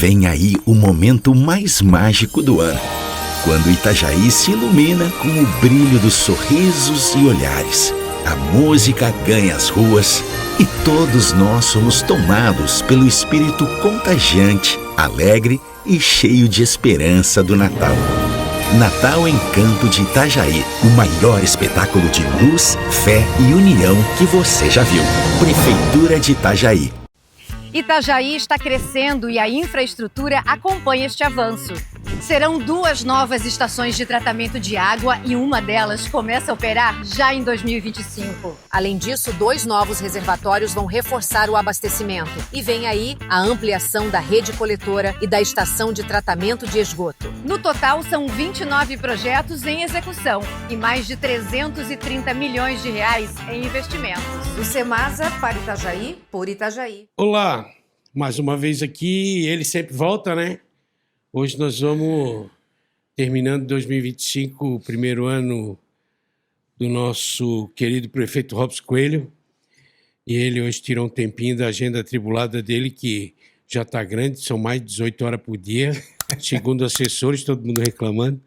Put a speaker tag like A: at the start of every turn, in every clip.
A: Vem aí o momento mais mágico do ano, quando Itajaí se ilumina com o brilho dos sorrisos e olhares. A música ganha as ruas e todos nós somos tomados pelo espírito contagiante, alegre e cheio de esperança do Natal. Natal Encanto de Itajaí, o maior espetáculo de luz, fé e união que você já viu. Prefeitura de Itajaí.
B: Itajaí está crescendo e a infraestrutura acompanha este avanço. Serão 2 novas estações de tratamento de água e uma delas começa a operar já em 2025.
C: Além disso, 2 novos reservatórios vão reforçar o abastecimento. E vem aí a ampliação da rede coletora e da estação de tratamento de esgoto.
B: No total, são 29 projetos em execução e mais de 330 milhões de reais em investimentos.
C: Do Semasa para Itajaí, por Itajaí.
D: Olá, mais uma vez aqui, ele sempre volta, né? Hoje nós vamos terminando 2025, o primeiro ano do nosso querido prefeito Robson Coelho. E ele hoje tirou um tempinho da agenda atribulada dele, que já está grande, são mais de 18 horas por dia, segundo assessores, todo mundo reclamando.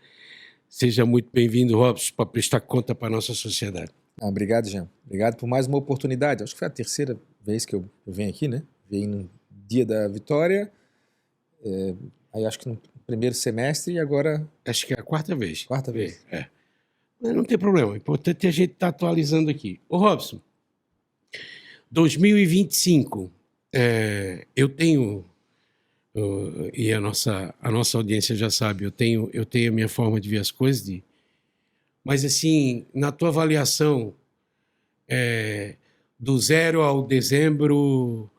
D: Seja muito bem-vindo, Robson, para prestar conta para a nossa sociedade.
E: Obrigado, Jean. Obrigado por mais uma oportunidade. Acho que foi a terceira vez que eu venho aqui, né? Vim no dia da vitória, aí acho que no primeiro semestre e agora...
D: Acho que é a quarta vez.
E: Quarta vez.
D: É. Mas não tem problema, o importante é a gente estar atualizando aqui. Ô Robson, 2025, eu tenho, e a nossa audiência já sabe, eu tenho a minha forma de ver as coisas, mas assim, na tua avaliação, do 0 ao dezembro,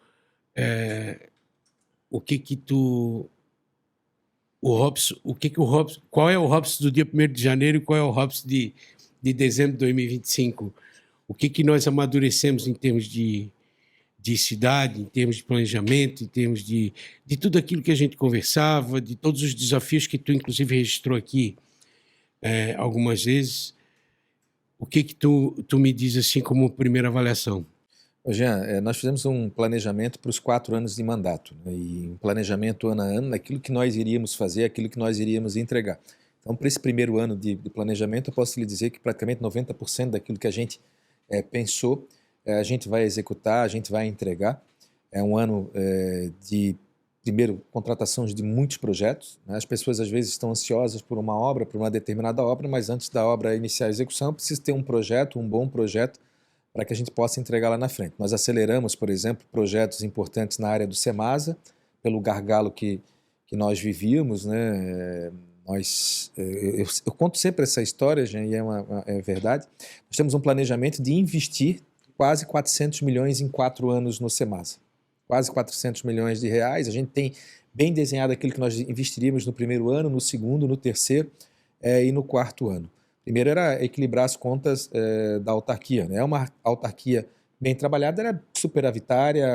D: qual é o Robson do dia 1º de janeiro e qual é o Robson de dezembro de 2025? O que nós amadurecemos em termos de cidade, em termos de planejamento, em termos de tudo aquilo que a gente conversava, de todos os desafios que tu, inclusive, registrou aqui algumas vezes. O que tu me diz assim como primeira avaliação?
E: Jean, nós fizemos um planejamento para os 4 anos de mandato, né? E um planejamento ano a ano, aquilo que nós iríamos fazer, aquilo que nós iríamos entregar. Então, para esse primeiro ano de planejamento, eu posso lhe dizer que praticamente 90% daquilo que a gente pensou, a gente vai executar, a gente vai entregar. É um ano de, primeiro, contratação de muitos projetos, né? As pessoas às vezes estão ansiosas por uma obra, por uma determinada obra, mas antes da obra iniciar a execução, precisa ter um projeto, um bom projeto, para que a gente possa entregar lá na frente. Nós aceleramos, por exemplo, projetos importantes na área do Semasa, pelo gargalo que nós vivíamos, né? Eu conto sempre essa história, Jean, e é verdade. Nós temos um planejamento de investir quase 400 milhões em 4 anos no Semasa. Quase 400 milhões de reais. A gente tem bem desenhado aquilo que nós investiríamos no primeiro ano, no segundo, no terceiro e no 4º ano. Primeiro era equilibrar as contas da autarquia, né? É uma autarquia bem trabalhada, era superavitária,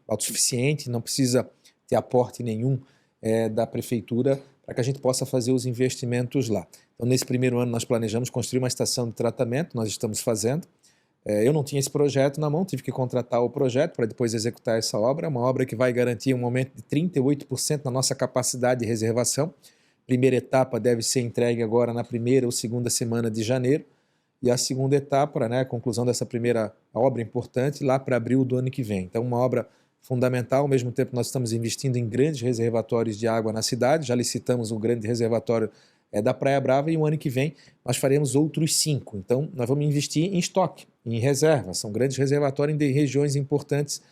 E: autossuficiente, não precisa ter aporte nenhum da prefeitura para que a gente possa fazer os investimentos lá. Então, nesse primeiro ano, nós planejamos construir uma estação de tratamento, nós estamos fazendo. Eu não tinha esse projeto na mão, tive que contratar o projeto para depois executar essa obra, uma obra que vai garantir um aumento de 38% na nossa capacidade de reservação. Primeira etapa deve ser entregue agora na primeira ou segunda semana de janeiro, e a segunda etapa, né, a conclusão dessa primeira obra importante, lá para abril do ano que vem. Então, uma obra fundamental. Ao mesmo tempo, nós estamos investindo em grandes reservatórios de água na cidade, já licitamos um grande reservatório da Praia Brava, e o ano que vem nós faremos outros 5. Então, nós vamos investir em estoque, em reserva, são grandes reservatórios em regiões importantes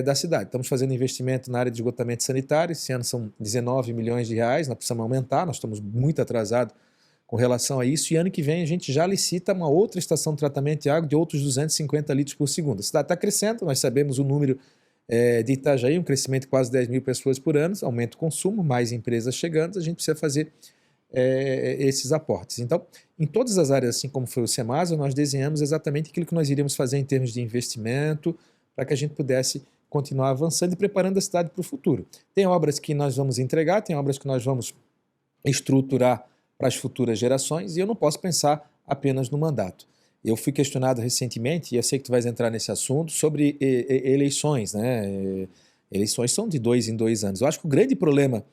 E: da cidade. Estamos fazendo investimento na área de esgotamento sanitário, esse ano são 19 milhões de reais, nós precisamos aumentar, nós estamos muito atrasados com relação a isso, e ano que vem a gente já licita uma outra estação de tratamento de água de outros 250 litros por segundo. A cidade está crescendo, nós sabemos o número de Itajaí, um crescimento de quase 10 mil pessoas por ano, aumenta o consumo, mais empresas chegando, a gente precisa fazer esses aportes. Então, em todas as áreas, assim como foi o Semasa, nós desenhamos exatamente aquilo que nós iríamos fazer em termos de investimento, para que a gente pudesse continuar avançando e preparando a cidade para o futuro. Tem obras que nós vamos entregar, tem obras que nós vamos estruturar para as futuras gerações, e eu não posso pensar apenas no mandato. Eu fui questionado recentemente, e eu sei que tu vais entrar nesse assunto, sobre eleições, né? Eleições são de 2 em 2 anos. Eu acho que o grande problema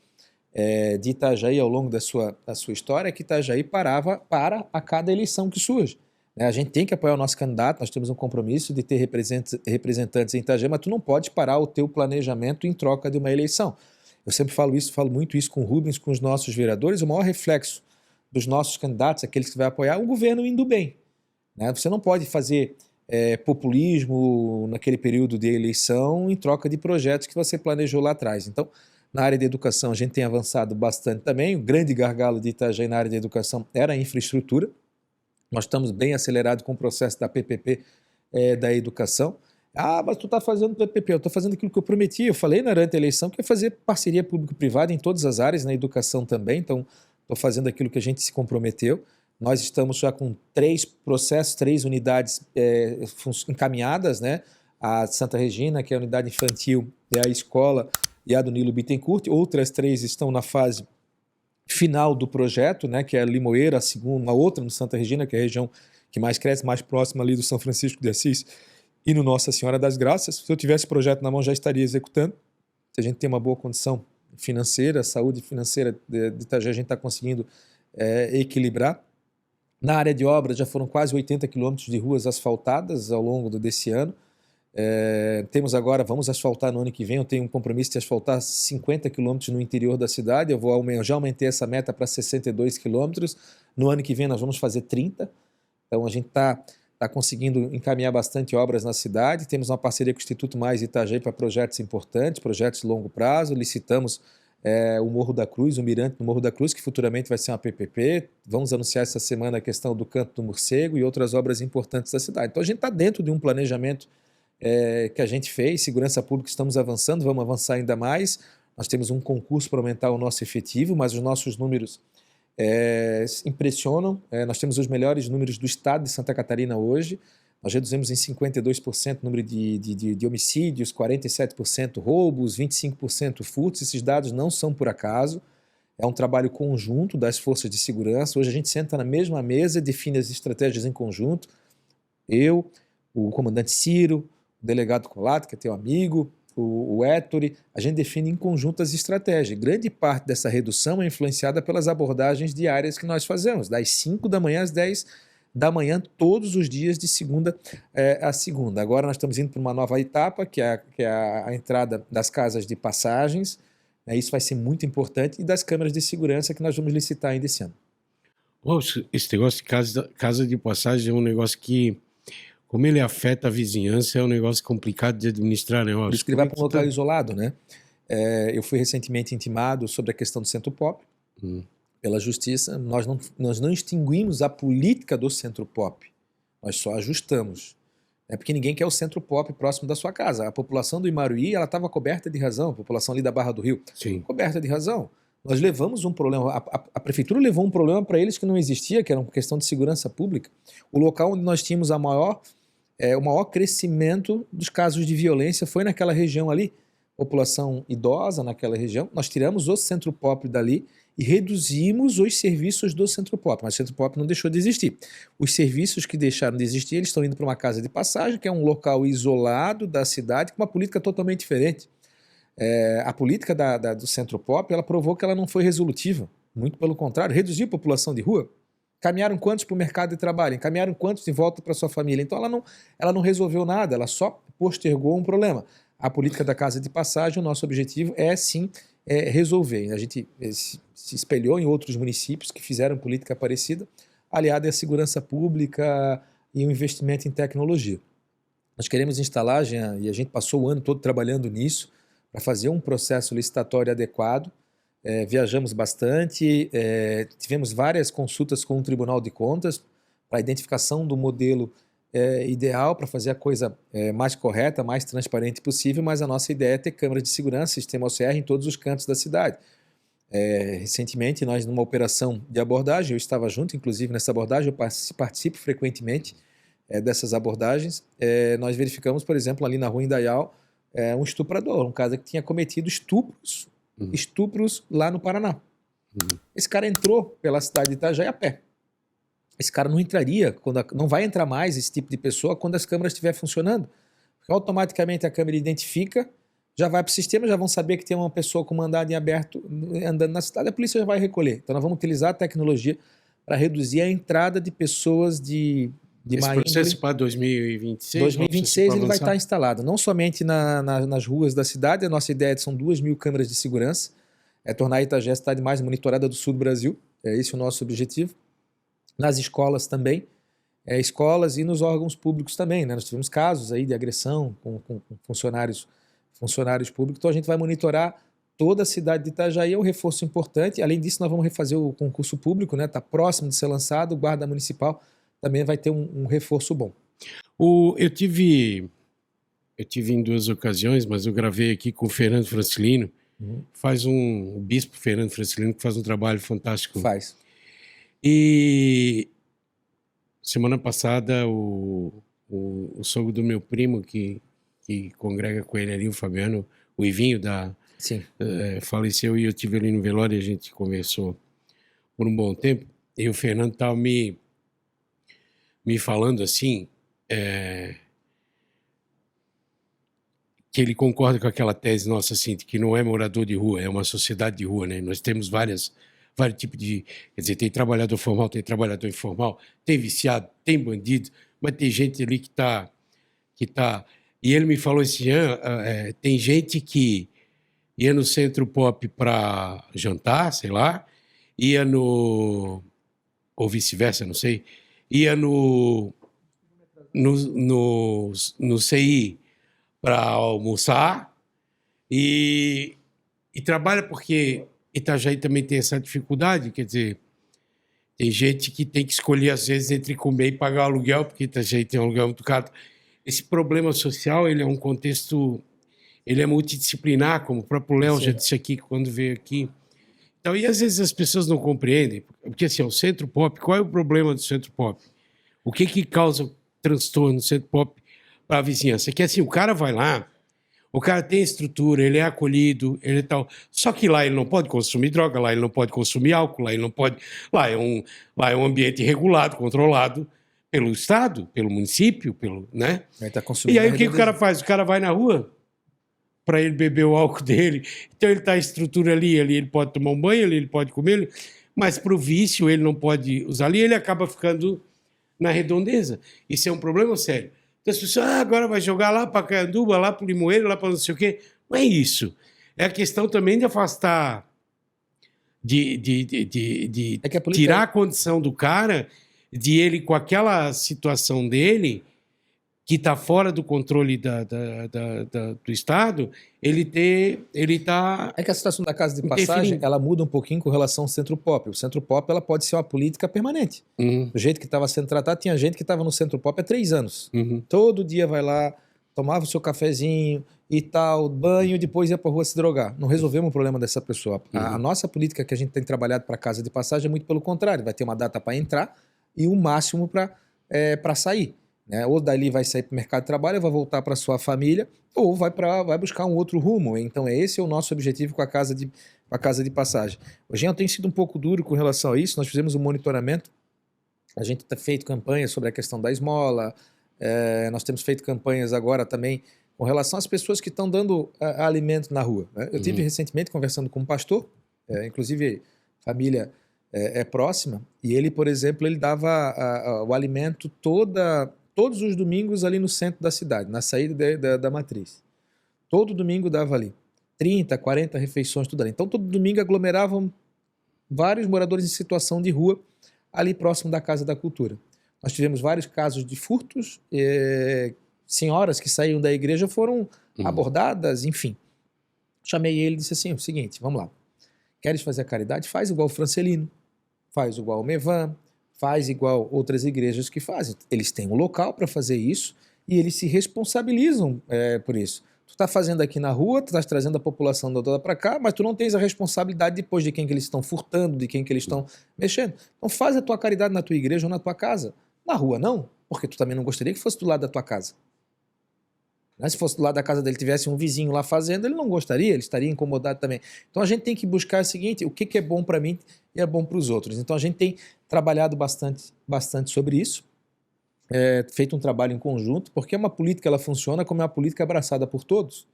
E: de Itajaí ao longo da sua história é que Itajaí para a cada eleição que surge. A gente tem que apoiar o nosso candidato, nós temos um compromisso de ter representantes em Itajaí, mas tu não pode parar o teu planejamento em troca de uma eleição. Eu sempre falo muito isso com o Rubens, com os nossos vereadores, o maior reflexo dos nossos candidatos, aqueles que vai apoiar, o governo indo bem. Você não pode fazer populismo naquele período de eleição em troca de projetos que você planejou lá atrás. Então, na área de educação, a gente tem avançado bastante também. O grande gargalo de Itajaí na área de educação era a infraestrutura. Nós estamos bem acelerados com o processo da PPP da educação. Mas tu está fazendo PPP, eu estou fazendo aquilo que eu prometi. Eu falei durante a eleição que ia fazer parceria público-privada em todas as áreas, na educação também. Então, estou fazendo aquilo que a gente se comprometeu. Nós estamos já com 3 processos, 3 unidades encaminhadas, né? A Santa Regina, que é a unidade infantil, a escola e a do Nilo Bittencourt. Outras 3 estão na fase final do projeto, né? Que é a Limoeira, a segunda, uma outra no Santa Regina, que é a região que mais cresce, mais próxima ali do São Francisco de Assis e no Nossa Senhora das Graças. Se eu tivesse o projeto na mão, já estaria executando. Se a gente tem uma boa condição financeira, saúde financeira de Itajaí, a gente está conseguindo equilibrar. Na área de obras, já foram quase 80 quilômetros de ruas asfaltadas ao longo desse ano. Temos agora, vamos asfaltar no ano que vem, eu tenho um compromisso de asfaltar 50 quilômetros no interior da cidade, eu já aumentei essa meta para 62 quilômetros, no ano que vem nós vamos fazer 30, então a gente está conseguindo encaminhar bastante obras na cidade, temos uma parceria com o Instituto Mais Itajaí para projetos importantes, projetos de longo prazo, licitamos o Morro da Cruz, o Mirante no Morro da Cruz, que futuramente vai ser uma PPP, vamos anunciar essa semana a questão do Canto do Morcego e outras obras importantes da cidade. Então a gente está dentro de um planejamento que a gente fez, segurança pública, estamos avançando, vamos avançar ainda mais. Nós temos um concurso para aumentar o nosso efetivo, mas os nossos números impressionam. Nós temos os melhores números do estado de Santa Catarina hoje. Nós reduzimos em 52% o número de homicídios, 47% roubos, 25% furtos. Esses dados não são por acaso. É um trabalho conjunto das forças de segurança. Hoje a gente senta na mesma mesa, define as estratégias em conjunto. Eu, o comandante Ciro, o delegado Colato, que é teu amigo, o Ettore, a gente define em conjunto as estratégias. Grande parte dessa redução é influenciada pelas abordagens diárias que nós fazemos, das 5 da manhã às 10 da manhã, todos os dias, de segunda a segunda. Agora nós estamos indo para uma nova etapa, que é a entrada das casas de passagens. Isso vai ser muito importante, e das câmeras de segurança, que nós vamos licitar ainda esse ano.
D: Esse negócio de casa de passagem é um negócio que, como ele afeta a vizinhança, é um negócio complicado de administrar, né?
E: Por isso que ele vai para um local isolado, né? Eu fui recentemente intimado sobre a questão do Centro Pop pela Justiça. Nós não extinguimos a política do Centro Pop, nós só ajustamos. Porque ninguém quer o Centro Pop próximo da sua casa. A população do Imaruí, ela estava coberta de razão, a população ali da Barra do Rio,
D: sim,
E: coberta de razão. Nós levamos um problema, a prefeitura levou um problema para eles que não existia, que era uma questão de segurança pública. O local onde nós tínhamos o maior crescimento dos casos de violência foi naquela região ali, população idosa naquela região. Nós tiramos o Centro Pop dali e reduzimos os serviços do Centro Pop, mas o Centro Pop não deixou de existir. Os serviços que deixaram de existir, eles estão indo para uma casa de passagem, que é um local isolado da cidade, com uma política totalmente diferente. A política do Centro Pop, ela provou que ela não foi resolutiva, muito pelo contrário, reduziu a população de rua. Caminharam quantos para o mercado de trabalho? Caminharam quantos de volta para sua família? Então ela não resolveu nada, ela só postergou um problema. A política da casa de passagem, o nosso objetivo é sim resolver. A gente se espelhou em outros municípios que fizeram política parecida, aliada à segurança pública e o investimento em tecnologia. Nós queremos instalar, Jean, e a gente passou o ano todo trabalhando nisso, para fazer um processo licitatório adequado. Viajamos bastante, tivemos várias consultas com o Tribunal de Contas para a identificação do modelo ideal para fazer a coisa mais correta, mais transparente possível, mas a nossa ideia é ter câmeras de segurança, sistema OCR em todos os cantos da cidade. Recentemente, nós numa operação de abordagem, eu estava junto, inclusive, nessa abordagem, eu participo frequentemente dessas abordagens, nós verificamos, por exemplo, ali na rua Indaial, um estuprador, um cara que tinha cometido estupros lá no Paraná. Esse cara entrou pela cidade de Itajaí a pé. Esse cara não entraria, não vai entrar mais esse tipo de pessoa quando as câmeras estiverem funcionando. Porque automaticamente a câmera identifica já vai para o sistema, já vão saber que tem uma pessoa com mandado em aberto andando na cidade, a polícia já vai recolher. Então nós vamos utilizar a tecnologia para reduzir a entrada de pessoas de
D: Esse
E: má
D: processo
E: índole.
D: para 2026?
E: 2026 ele vai
D: avançar?
E: estar instalado, não somente nas ruas da cidade, a nossa ideia são 2.000 câmeras de segurança, é tornar a Itagé a cidade mais monitorada do sul do Brasil, é esse o nosso objetivo. Nas escolas também, escolas e nos órgãos públicos também, né? Nós tivemos casos aí de agressão com funcionários públicos, então a gente vai monitorar toda a cidade de Itajaí, é um reforço importante. Além disso, nós vamos refazer o concurso público, né? Está próximo de ser lançado, o Guarda Municipal também vai ter um reforço bom.
D: Eu tive em 2 ocasiões, mas eu gravei aqui com o Fernando Francilino, o bispo Fernando Francilino, que faz um trabalho fantástico.
E: Faz.
D: E semana passada o sogro do meu primo, que congrega com ele ali, o Fabiano, o Ivinho,
E: Sim.
D: faleceu, e eu estive ali no velório e a gente conversou por um bom tempo. E o Fernando estava me falando assim, que ele concorda com aquela tese nossa, assim, de que não é morador de rua, é uma sociedade de rua, né? Nós temos vários tipos de... Quer dizer, tem trabalhador formal, tem trabalhador informal, tem viciado, tem bandido, mas tem gente ali que tá... E ele me falou assim, tem gente que ia no Centro Pop para jantar, sei lá, ia no... ou vice-versa, não sei, ia no CI para almoçar e trabalha, porque Itajaí também tem essa dificuldade, quer dizer, tem gente que tem que escolher às vezes entre comer e pagar o aluguel, porque Itajaí tem um aluguel muito caro. Esse problema social, ele é um contexto, ele é multidisciplinar, como o próprio Léo já disse aqui quando veio aqui. Então, e às vezes as pessoas não compreendem, porque assim, o Centro Pop, qual é o problema do Centro Pop? O que causa transtorno no Centro Pop para a vizinhança? É que assim, o cara vai lá, o cara tem estrutura, ele é acolhido, ele é tal. Só que lá ele não pode consumir droga, lá ele não pode consumir álcool, lá ele não pode... Lá é um ambiente regulado, controlado pelo Estado, pelo município, né?
E: Tá
D: e aí o que o cara faz? O cara vai na rua para ele beber o álcool dele. Então ele está a estrutura ali ele pode tomar um banho, ali ele pode comer, mas para o vício ele não pode usar ali, ele acaba ficando na redondeza. Isso é um problema sério. Então as pessoas, agora vai jogar lá para Canduba, lá para o Limoeiro, lá para não sei o quê. Não é isso. É a questão também de afastar, tirar a condição do cara, de ele, com aquela situação dele, que está fora do controle do Estado, ele está...
E: É que a situação da casa de passagem, ela muda um pouquinho com relação ao Centro Pop. O Centro Pop, ela pode ser uma política permanente. Do jeito que estava sendo tratado, tinha gente que estava no Centro Pop há 3 anos. Todo dia vai lá, tomava o seu cafezinho e tal, banho, e depois ia para a rua se drogar. Não resolvemos o problema dessa pessoa. A nossa política que a gente tem trabalhado para a casa de passagem é muito pelo contrário. Vai ter uma data para entrar e um máximo para sair. Né? Ou dali vai sair para o mercado de trabalho, vai voltar para sua família, ou vai buscar um outro rumo. Então esse é o nosso objetivo com a casa de passagem. Hoje eu tenho sido um pouco duro com relação a isso. Nós fizemos um monitoramento, a gente tem feito campanhas sobre a questão da esmola, nós temos feito campanhas agora também com relação às pessoas que estão dando alimento na rua. Né? Eu tive recentemente conversando com um pastor, inclusive família é próxima, e ele, por exemplo, ele dava o alimento todos os domingos ali no centro da cidade, na saída da matriz. Todo domingo dava ali 30, 40 refeições, tudo ali. Então todo domingo aglomeravam vários moradores em situação de rua ali próximo da Casa da Cultura. Nós tivemos vários casos de furtos, senhoras que saíram da igreja foram abordadas, enfim. Chamei ele e disse assim, o seguinte, vamos lá, queres fazer a caridade? Faz igual o Francelino, faz igual o Mevan, faz igual outras igrejas que fazem. Eles têm um local para fazer isso e eles se responsabilizam por isso. Tu está fazendo aqui na rua, tu estás trazendo a população toda para cá, mas tu não tens a responsabilidade depois de quem que eles estão furtando, de quem que eles estão mexendo. Então faz a tua caridade na tua igreja ou na tua casa. Na rua não, porque tu também não gostaria que fosse do lado da tua casa. Se fosse do lado da casa dele, tivesse um vizinho lá fazendo, ele não gostaria, ele estaria incomodado também. Então a gente tem que buscar o seguinte, o que é bom para mim e é bom para os outros. Então a gente tem trabalhado bastante sobre isso, feito um trabalho em conjunto, porque uma política ela funciona como é uma política abraçada por todos.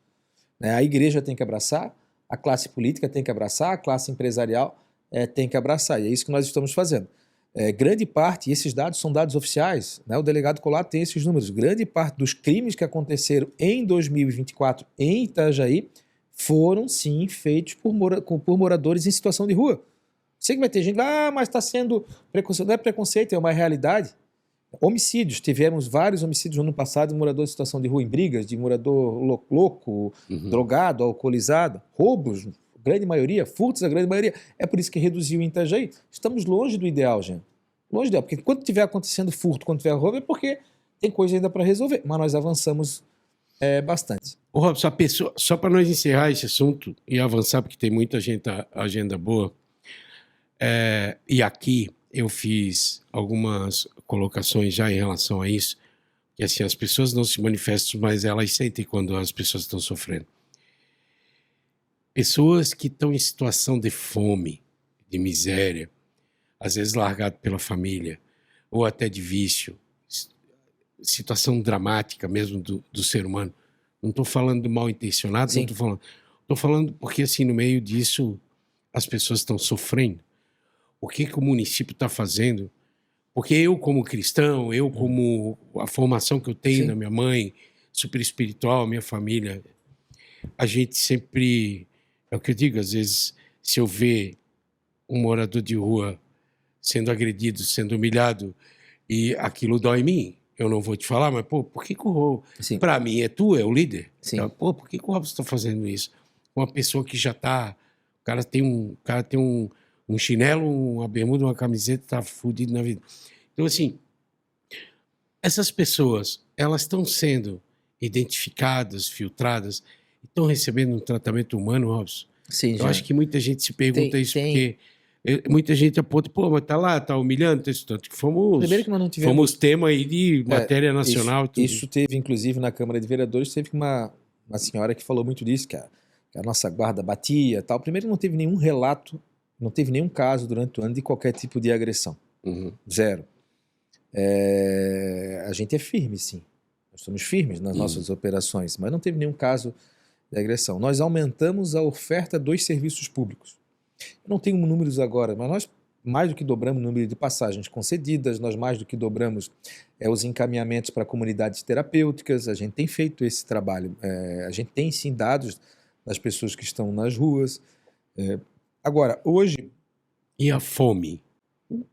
E: né? A igreja tem que abraçar, a classe política tem que abraçar, a classe empresarial tem que abraçar, e é isso que nós estamos fazendo. Grande parte, e esses dados são dados oficiais, né? O delegado Colato tem esses números, grande parte dos crimes que aconteceram em 2024 em Itajaí foram sim feitos por moradores em situação de rua. Sei que vai ter gente, mas está sendo preconceito. Não é preconceito, é uma realidade. Homicídios, tivemos vários homicídios no ano passado de morador em situação de rua, em brigas, de morador louco, drogado, alcoolizado, roubos, grande maioria, furtos, a grande maioria. É por isso que reduziu em Itajaí. Estamos longe do ideal, gente. Longe do ideal, porque quando estiver acontecendo furto, quando tiver roubo, é porque tem coisa ainda para resolver, mas nós avançamos bastante.
D: Ô, Robson, a pessoa, só para nós encerrar esse assunto e avançar, porque tem muita agenda boa, e aqui eu fiz algumas colocações já em relação a isso, que assim, as pessoas não se manifestam, mas elas sentem quando as pessoas estão sofrendo. Pessoas que estão em situação de fome, de miséria, às vezes largado pela família, ou até de vício, situação dramática mesmo do ser humano. Não estou falando do mal intencionado,
E: Sim.
D: não estou falando. Estou falando porque, assim, no meio disso, as pessoas estão sofrendo. O que o município está fazendo? Porque eu, como cristão, eu, como a formação que eu tenho
E: Sim.
D: da minha mãe, super espiritual, minha família, a gente sempre. É o que eu digo, às vezes, se eu ver um morador de rua sendo agredido, sendo humilhado, e aquilo dói em mim, eu não vou te falar, mas, pô, por que o Robson... Para mim, é o líder.
E: Sim.
D: Então, pô, por que o Robson está fazendo isso? Uma pessoa que já está... O cara tem um chinelo, uma bermuda, uma camiseta, está fudido na vida. Então, assim, essas pessoas, elas estão sendo identificadas, filtradas, estão recebendo um tratamento humano, Robson.
E: Sim,
D: eu acho que muita gente se pergunta porque muita gente aponta, pô, mas tá lá, tá humilhando, tanto que
E: Primeiro que nós não tivemos...
D: fomos tema aí de matéria nacional.
E: Isso teve, inclusive, na Câmara de Vereadores, teve uma senhora que falou muito disso, que a nossa guarda batia e tal. Primeiro, não teve nenhum relato, não teve nenhum caso durante o ano de qualquer tipo de agressão. Zero. A gente é firme, sim. Nós somos firmes nas nossas operações, mas não teve nenhum caso de agressão. Nós aumentamos a oferta dos serviços públicos. Eu não tenho números agora, mas nós mais do que dobramos o número de passagens concedidas, nós mais do que dobramos os encaminhamentos para comunidades terapêuticas, a gente tem feito esse trabalho. A gente tem, sim, dados das pessoas que estão nas ruas. Agora, hoje...
D: E a fome?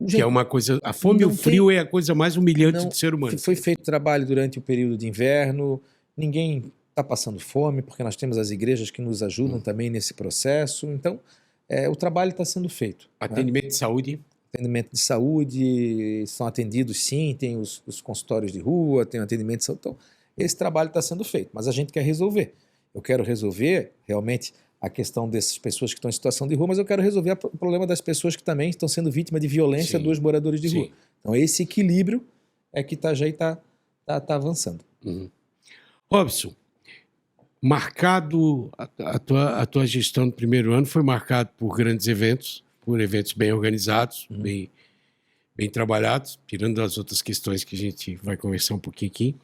D: Que é uma coisa... A fome e o frio é a coisa mais humilhante do ser humano.
E: Foi feito trabalho durante o período de inverno, ninguém está passando fome, porque nós temos as igrejas que nos ajudam também nesse processo. Então, o trabalho está sendo feito.
D: Atendimento de saúde?
E: Atendimento de saúde, são atendidos, sim, tem os consultórios de rua, tem o atendimento de saúde. Então, esse trabalho está sendo feito, mas a gente quer resolver. Eu quero resolver, realmente, a questão dessas pessoas que estão em situação de rua, mas eu quero resolver o problema das pessoas que também estão sendo vítimas de violência dos moradores de rua. Então, esse equilíbrio é que Itajaí está avançando.
D: Robson, marcado, a tua gestão do primeiro ano foi marcado por grandes eventos, por eventos bem organizados, bem trabalhados, tirando as outras questões que a gente vai conversar um pouquinho aqui.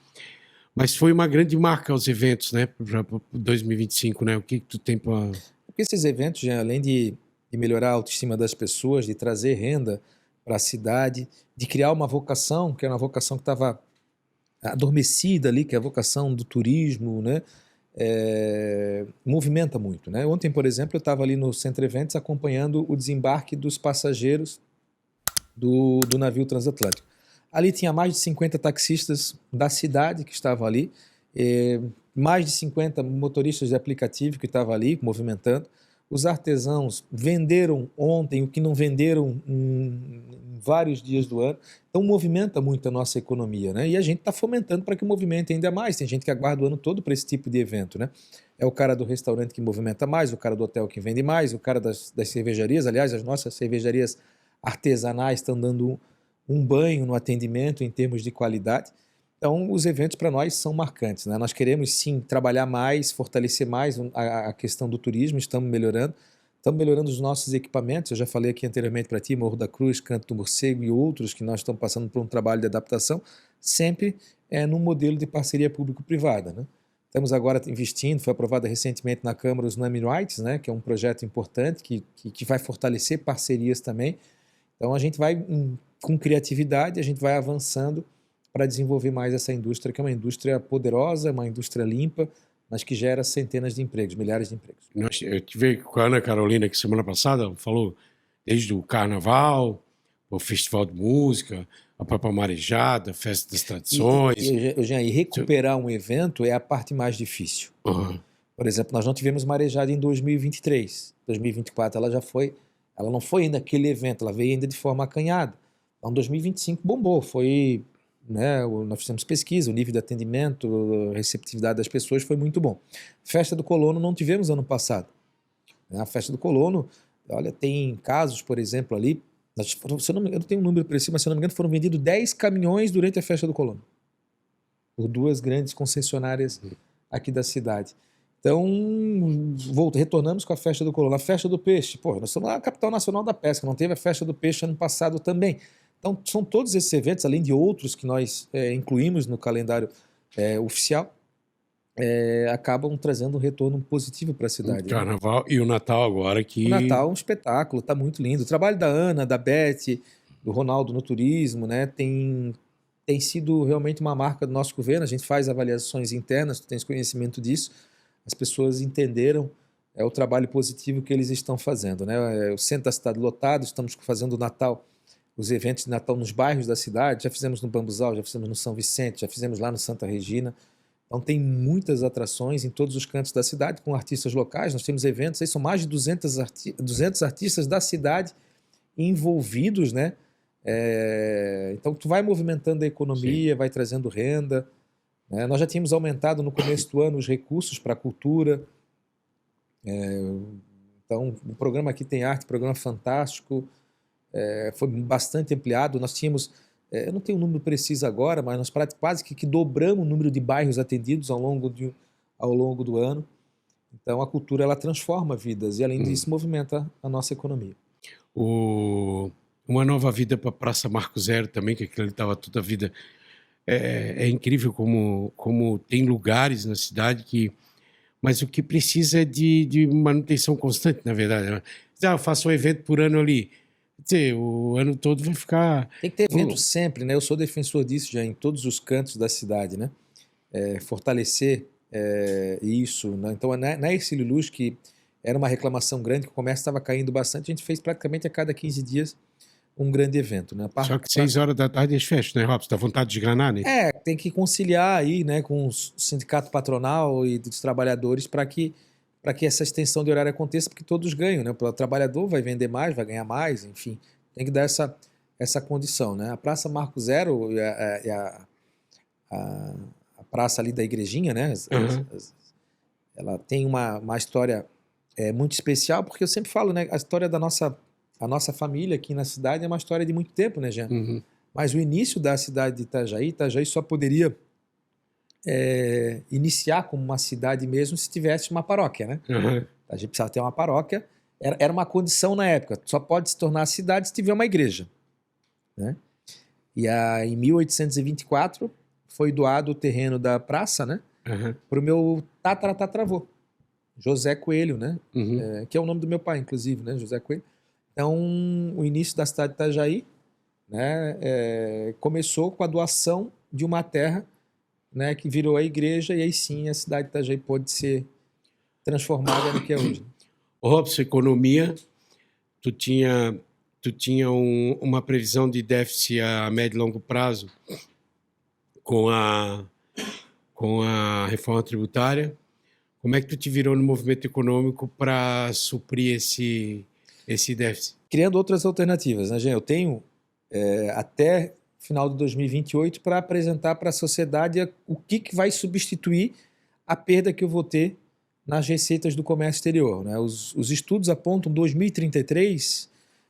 D: Mas foi uma grande marca aos eventos, né, para 2025, né? O que tu tem para...
E: Porque esses eventos, além de melhorar a autoestima das pessoas, de trazer renda para a cidade, de criar uma vocação, que era uma vocação que estava adormecida ali, que é a vocação do turismo, né? Movimenta muito, né? Ontem, por exemplo, eu estava ali no Centro Eventos acompanhando o desembarque dos passageiros do navio transatlântico. Ali tinha mais de 50 taxistas da cidade que estavam ali, mais de 50 motoristas de aplicativo que estavam ali movimentando. Os artesãos venderam ontem o que não venderam em vários dias do ano. Então movimenta muito a nossa economia, né? E a gente está fomentando para que movimente ainda mais. Tem gente que aguarda o ano todo para esse tipo de evento, né? É o cara do restaurante que movimenta mais, o cara do hotel que vende mais, o cara das cervejarias. Aliás, as nossas cervejarias artesanais estão dando um banho no atendimento em termos de qualidade. Então, os eventos para nós são marcantes, né? Nós queremos, sim, trabalhar mais, fortalecer mais a questão do turismo, estamos melhorando os nossos equipamentos. Eu já falei aqui anteriormente para ti, Morro da Cruz, Canto do Morcego e outros que nós estamos passando por um trabalho de adaptação, sempre num modelo de parceria público-privada, né? Estamos agora investindo, foi aprovada recentemente na Câmara os Naming Rights, né, que é um projeto importante que vai fortalecer parcerias também. Então a gente vai, com criatividade, a gente vai avançando para desenvolver mais essa indústria, que é uma indústria poderosa, uma indústria limpa, mas que gera centenas de empregos, milhares de empregos.
D: Eu tive com a Ana Carolina aqui semana passada, falou desde o carnaval, o festival de música, a própria marejada, a festa das tradições.
E: E recuperar um evento é a parte mais difícil.
D: Uhum.
E: Por exemplo, nós não tivemos marejada em 2023. 2024 ela já foi, ela não foi ainda aquele evento, ela veio ainda de forma acanhada. Então 2025 bombou, foi, né, nós fizemos pesquisa, o nível de atendimento, a receptividade das pessoas foi muito bom. Festa do Colono não tivemos ano passado. A Festa do Colono, olha, tem casos, por exemplo, ali, eu não tenho um número preciso, mas se eu não me engano foram vendidos 10 caminhões durante a Festa do Colono, por duas grandes concessionárias aqui da cidade. Então, retornamos com a Festa do Colono. A Festa do Peixe, pô, nós somos a capital nacional da pesca, não teve a Festa do Peixe ano passado também. Então, são todos esses eventos, além de outros que nós incluímos no calendário oficial, acabam trazendo um retorno positivo para a cidade.
D: O Carnaval, né? E o Natal agora que...
E: O Natal é um espetáculo, está muito lindo. O trabalho da Ana, da Beth, do Ronaldo no turismo, né, tem sido realmente uma marca do nosso governo. A gente faz avaliações internas, tu tens conhecimento disso. As pessoas entenderam o trabalho positivo que eles estão fazendo, né? O centro da cidade lotado, estamos fazendo o Natal, os eventos de Natal nos bairros da cidade, já fizemos no Bambuzal, já fizemos no São Vicente, já fizemos lá no Santa Regina. Então tem muitas atrações em todos os cantos da cidade com artistas locais. Nós temos eventos, aí são mais de 200 artistas da cidade envolvidos, né? Então tu vai movimentando a economia, vai trazendo renda, né? Nós já tínhamos aumentado no começo do ano os recursos para a cultura. Então o programa Aqui Tem Arte, programa fantástico, foi bastante ampliado. Nós tínhamos, eu não tenho um número preciso agora, mas nós quase que dobramos o número de bairros atendidos ao longo do ano. Então a cultura ela transforma vidas e além disso movimenta a nossa economia.
D: Uma nova vida para a Praça Marco Zero também, que aquilo ali estava toda a vida. É incrível como tem lugares na cidade que... Mas o que precisa é de manutenção constante, na verdade. Né? Eu faço um evento por ano ali. Quer dizer, o ano todo vai ficar...
E: Tem que ter evento sempre, né? Eu sou defensor disso já em todos os cantos da cidade, né? Fortalecer isso. Né? Então, na Ercílio Luz, que era uma reclamação grande, que o comércio estava caindo bastante, a gente fez praticamente a cada 15 dias um grande evento. Né?
D: Só que 6 horas da tarde eles fecham, né, Robson? Dá vontade de esganar, né?
E: Tem que conciliar aí, né, com o sindicato patronal e dos trabalhadores para que essa extensão de horário aconteça, porque todos ganham, né? O trabalhador vai vender mais, vai ganhar mais, enfim, tem que dar essa condição, né? A Praça Marco Zero e a praça ali da igrejinha, né? Ela tem uma história muito especial, porque eu sempre falo, né? A história da nossa família aqui na cidade é uma história de muito tempo, né, Jean?
D: Uhum.
E: Mas o início da cidade de Itajaí só poderia iniciar como uma cidade mesmo se tivesse uma paróquia, né?
D: Uhum.
E: A gente precisava ter uma paróquia, era uma condição na época, só pode se tornar cidade se tiver uma igreja, né? E em 1824 foi doado o terreno da praça, né? Para o meu tataravô, José Coelho, né?
D: Uhum.
E: Que é o nome do meu pai, inclusive, né? José Coelho. Então, o início da cidade de Itajaí, né, começou com a doação de uma terra, né, que virou a igreja, e aí sim a cidade de Itajaí pôde ser transformada no que é hoje.
D: Robson, economia, tu tinha uma previsão de déficit a médio e longo prazo com a reforma tributária. Como é que tu te virou no movimento econômico para suprir esse déficit?
E: Criando outras alternativas, né, Jean? Eu tenho até final de 2028 para apresentar para a sociedade o que vai substituir a perda que eu vou ter nas receitas do comércio exterior, né? Os estudos apontam 2033,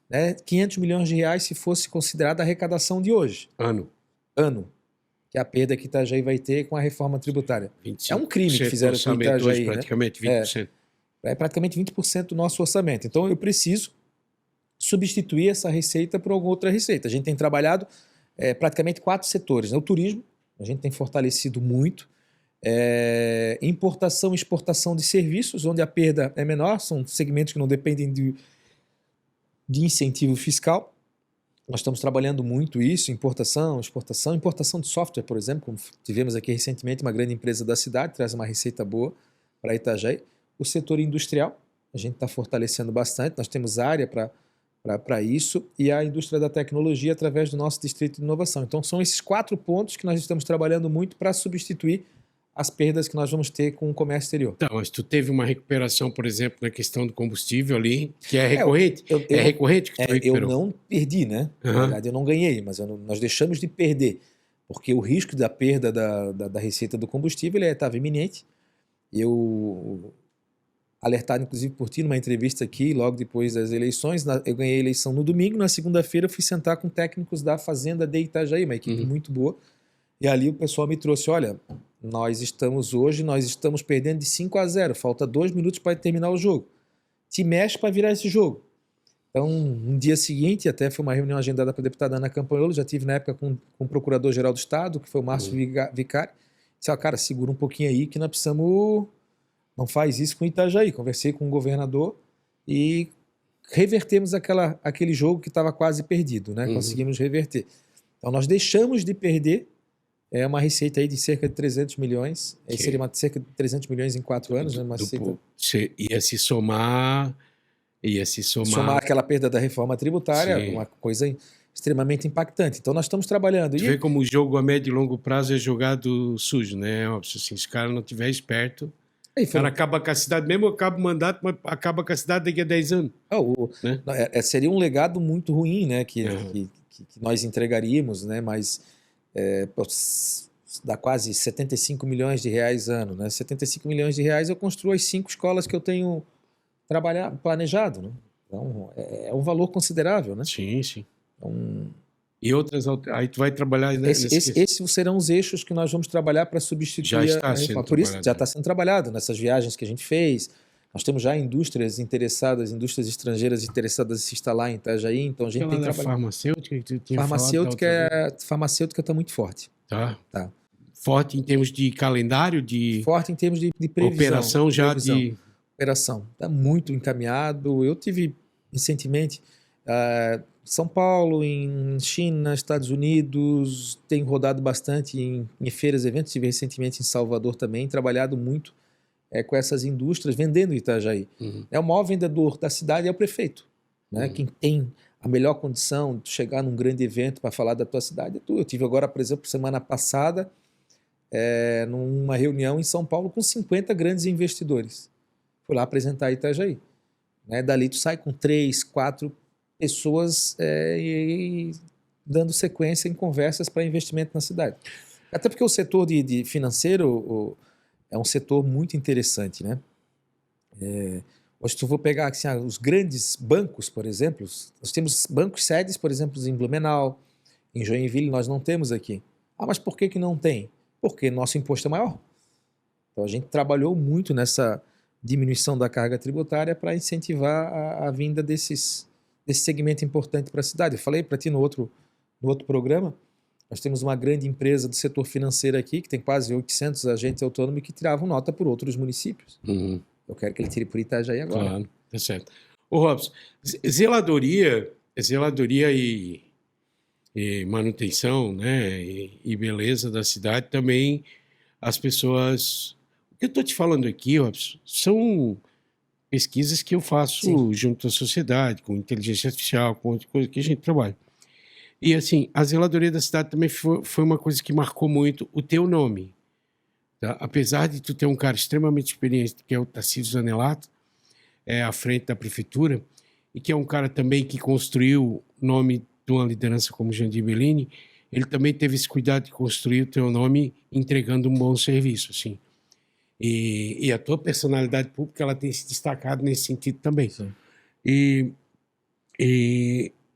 E: né, 500 milhões de reais se fosse considerada a arrecadação de hoje.
D: Ano.
E: Que é a perda que Itajaí vai ter com a reforma tributária. É um crime que fizeram com Itajaí,
D: hoje, praticamente 20%.
E: É praticamente 20% do nosso orçamento. Então eu preciso substituir essa receita por alguma outra receita. A gente tem trabalhado praticamente 4 setores, né? O turismo, a gente tem fortalecido muito. Importação e exportação de serviços, onde a perda é menor, são segmentos que não dependem de incentivo fiscal. Nós estamos trabalhando muito isso, importação, exportação, importação de software, por exemplo, como tivemos aqui recentemente, uma grande empresa da cidade, traz uma receita boa para Itajaí. O setor industrial, a gente está fortalecendo bastante, nós temos área para isso, e a indústria da tecnologia através do nosso distrito de inovação. Então são esses 4 pontos que nós estamos trabalhando muito para substituir as perdas que nós vamos ter com o comércio exterior.
D: Então, mas tu teve uma recuperação, por exemplo, na questão do combustível ali, que é recorrente? É recorrente que tu recuperou?
E: Eu não perdi, né? Na verdade, eu não ganhei, mas nós deixamos de perder, porque o risco da perda da receita do combustível estava iminente. Eu, alertado inclusive por ti numa entrevista aqui, logo depois das eleições, eu ganhei a eleição no domingo, na segunda-feira eu fui sentar com técnicos da Fazenda de Itajaí, uma equipe muito boa, e ali o pessoal me trouxe, olha, nós estamos perdendo de 5-0, falta 2 minutos para terminar o jogo. Te mexe para virar esse jogo. Então, no dia seguinte, até foi uma reunião agendada para a deputada Ana Campanholo, já tive na época com o Procurador-Geral do Estado, que foi o Márcio Vicari, disse, cara, segura um pouquinho aí que nós precisamos, não faz isso com Itajaí. Conversei com o governador e revertemos aquele jogo que estava quase perdido, né? Conseguimos reverter. Então, nós deixamos de perder uma receita aí de cerca de 300 milhões. Aí seria cerca de 300 milhões em 4 anos. Né?
D: Ia se somar
E: aquela perda da reforma tributária, uma coisa extremamente impactante. Então nós estamos trabalhando.
D: Tu vê como o jogo a médio e longo prazo é jogado sujo, né? Óbvio, assim, se o cara não estiver esperto, o cara acaba com a cidade, mesmo acaba o mandato, mas acaba com a cidade daqui a 10 anos.
E: Né? Seria um legado muito ruim, né? Que nós entregaríamos, né? Mas dá quase 75 milhões de reais ano, né? 75 milhões de reais eu construo as 5 escolas que eu tenho planejado, né? Então, é um valor considerável, né?
D: Sim, sim.
E: Então,
D: e outras, aí tu vai trabalhar...
E: Esses serão os eixos que nós vamos trabalhar para substituir
D: já está sendo
E: Por isso, já está sendo trabalhado nessas viagens que a gente fez. Nós temos já indústrias estrangeiras interessadas em se instalar em Itajaí, então a gente tem trabalhado.
D: Farmacêutica que tu tinha
E: farmacêutica está muito forte.
D: Tá. Forte em termos de calendário,
E: forte em termos de previsão.
D: Operação já
E: de... Operação. Está muito encaminhado. Eu tive recentemente São Paulo, em China, Estados Unidos, tenho rodado bastante em feiras, eventos, estive recentemente em Salvador também, trabalhado muito com essas indústrias, vendendo Itajaí. O maior vendedor da cidade é o prefeito, né? Quem tem a melhor condição de chegar num grande evento para falar da tua cidade é tu. Eu tive agora, por exemplo, semana passada, numa reunião em São Paulo com 50 grandes investidores. Fui lá apresentar Itajaí. Né? Dali tu sai com 3, 4 pessoas dando sequência em conversas para investimento na cidade. Até porque o setor de financeiro é um setor muito interessante, né? Hoje tu vou pegar assim, os grandes bancos, por exemplo, nós temos bancos sedes, por exemplo, em Blumenau, em Joinville, nós não temos aqui. Mas por que não tem? Porque nosso imposto é maior. Então a gente trabalhou muito nessa diminuição da carga tributária para incentivar a vinda desse segmento importante para a cidade. Eu falei para ti no outro programa, nós temos uma grande empresa do setor financeiro aqui, que tem quase 800 agentes autônomos que tiravam nota por outros municípios. Eu quero que ele tire por Itajaí agora.
D: Claro, tá certo. Ô Robson, zeladoria e manutenção, né, e beleza da cidade também, as pessoas... O que eu estou te falando aqui, Robson, são pesquisas que eu faço junto à sociedade, com inteligência artificial, com outra coisa que a gente trabalha. E assim, a zeladoria da cidade também foi uma coisa que marcou muito o teu nome. Tá? Apesar de tu ter um cara extremamente experiente, que é o Tarcísio Zanelato, à frente da prefeitura, e que é um cara também que construiu o nome de uma liderança como Jandir Bellini, ele também teve esse cuidado de construir o teu nome entregando um bom serviço, assim. E a tua personalidade pública, ela tem se destacado nesse sentido também.
E: Sim.
D: E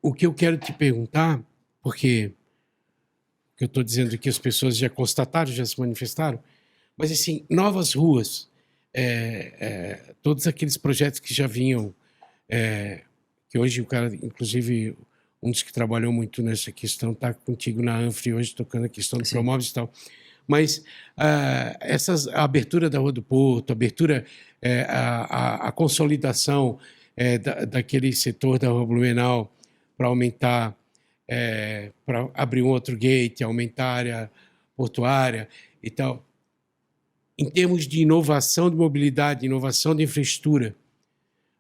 D: o que eu quero te perguntar, porque eu estou dizendo que as pessoas já constataram, já se manifestaram, mas assim, novas ruas, todos aqueles projetos que já vinham, que hoje o cara, inclusive, um dos que trabalhou muito nessa questão, está contigo na Anfri hoje, tocando a questão de Promóveis e tal. Mas a abertura da Rua do Porto, a consolidação daquele setor da Rua Blumenau para aumentar, para abrir um outro gate, aumentar a área portuária e tal. Em termos de inovação de mobilidade, inovação de infraestrutura,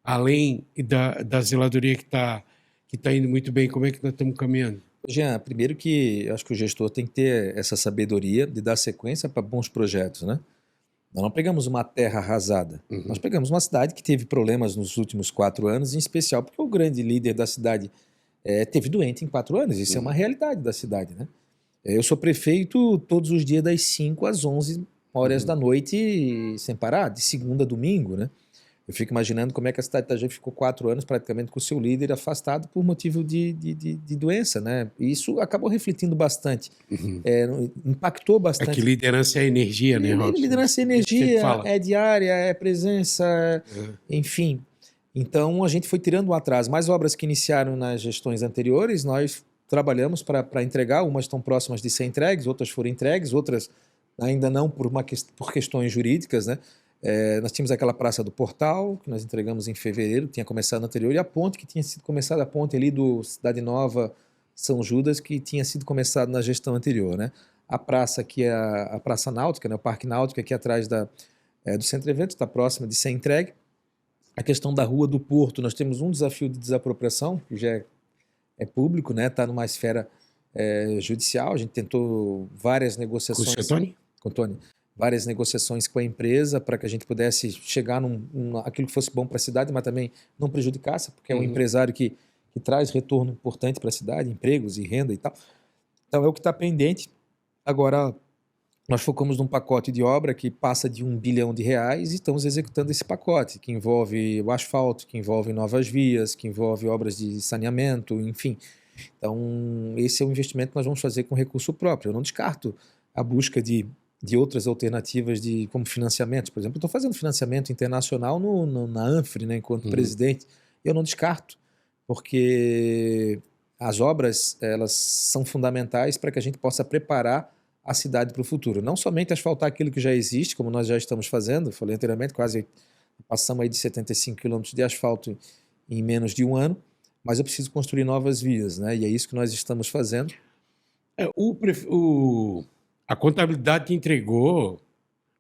D: além da zeladoria que está indo muito bem, como é que nós estamos caminhando?
E: Jean, primeiro que eu acho que o gestor tem que ter essa sabedoria de dar sequência para bons projetos, né? Nós não pegamos uma terra arrasada, nós pegamos uma cidade que teve problemas nos últimos 4 anos, em especial porque o grande líder da cidade teve doente em 4 anos, isso é uma realidade da cidade, né? Eu sou prefeito todos os dias das 5 às 11 horas da noite, sem parar, de segunda a domingo, né? Eu fico imaginando como é que a cidade de Itajaí ficou 4 anos praticamente com o seu líder afastado por motivo de doença, né? E isso acabou refletindo bastante, impactou bastante.
D: É que liderança é energia, né, Robson?
E: Liderança é energia, é diária, é presença, enfim. Então a gente foi tirando um atraso. Mais obras que iniciaram nas gestões anteriores, nós trabalhamos para entregar, umas estão próximas de ser entregues, outras foram entregues, outras ainda não por questões jurídicas, né? Nós tínhamos aquela Praça do Portal, que nós entregamos em fevereiro, tinha começado no anterior, e a ponte, que tinha sido começada, a ponte ali do Cidade Nova, São Judas, que tinha sido começado na gestão anterior, né? A praça, que é a Praça Náutica, né? O Parque Náutico, aqui atrás do Centro de Eventos, está próxima de ser entregue. A questão da Rua do Porto, nós temos um desafio de desapropriação, que já é público, né? Está numa esfera judicial, a gente tentou várias negociações...
D: Com o Tony?
E: Com o Tony. Várias negociações com a empresa para que a gente pudesse chegar aquilo que fosse bom para a cidade, mas também não prejudicasse, porque é um empresário que traz retorno importante para a cidade, empregos e renda e tal. Então é o que está pendente. Agora, nós focamos num pacote de obra que passa de R$1 bilhão e estamos executando esse pacote, que envolve o asfalto, que envolve novas vias, que envolve obras de saneamento, enfim. Então, esse é um investimento que nós vamos fazer com recurso próprio. Eu não descarto a busca de outras alternativas como financiamentos. Por exemplo, eu estou fazendo financiamento internacional na ANFRE, né, enquanto presidente. Eu não descarto, porque as obras elas são fundamentais para que a gente possa preparar a cidade para o futuro. Não somente asfaltar aquilo que já existe, como nós já estamos fazendo, falei anteriormente, quase passamos aí de 75 quilômetros de asfalto em menos de um ano, mas eu preciso construir novas vias, né? E é isso que nós estamos fazendo.
D: A contabilidade entregou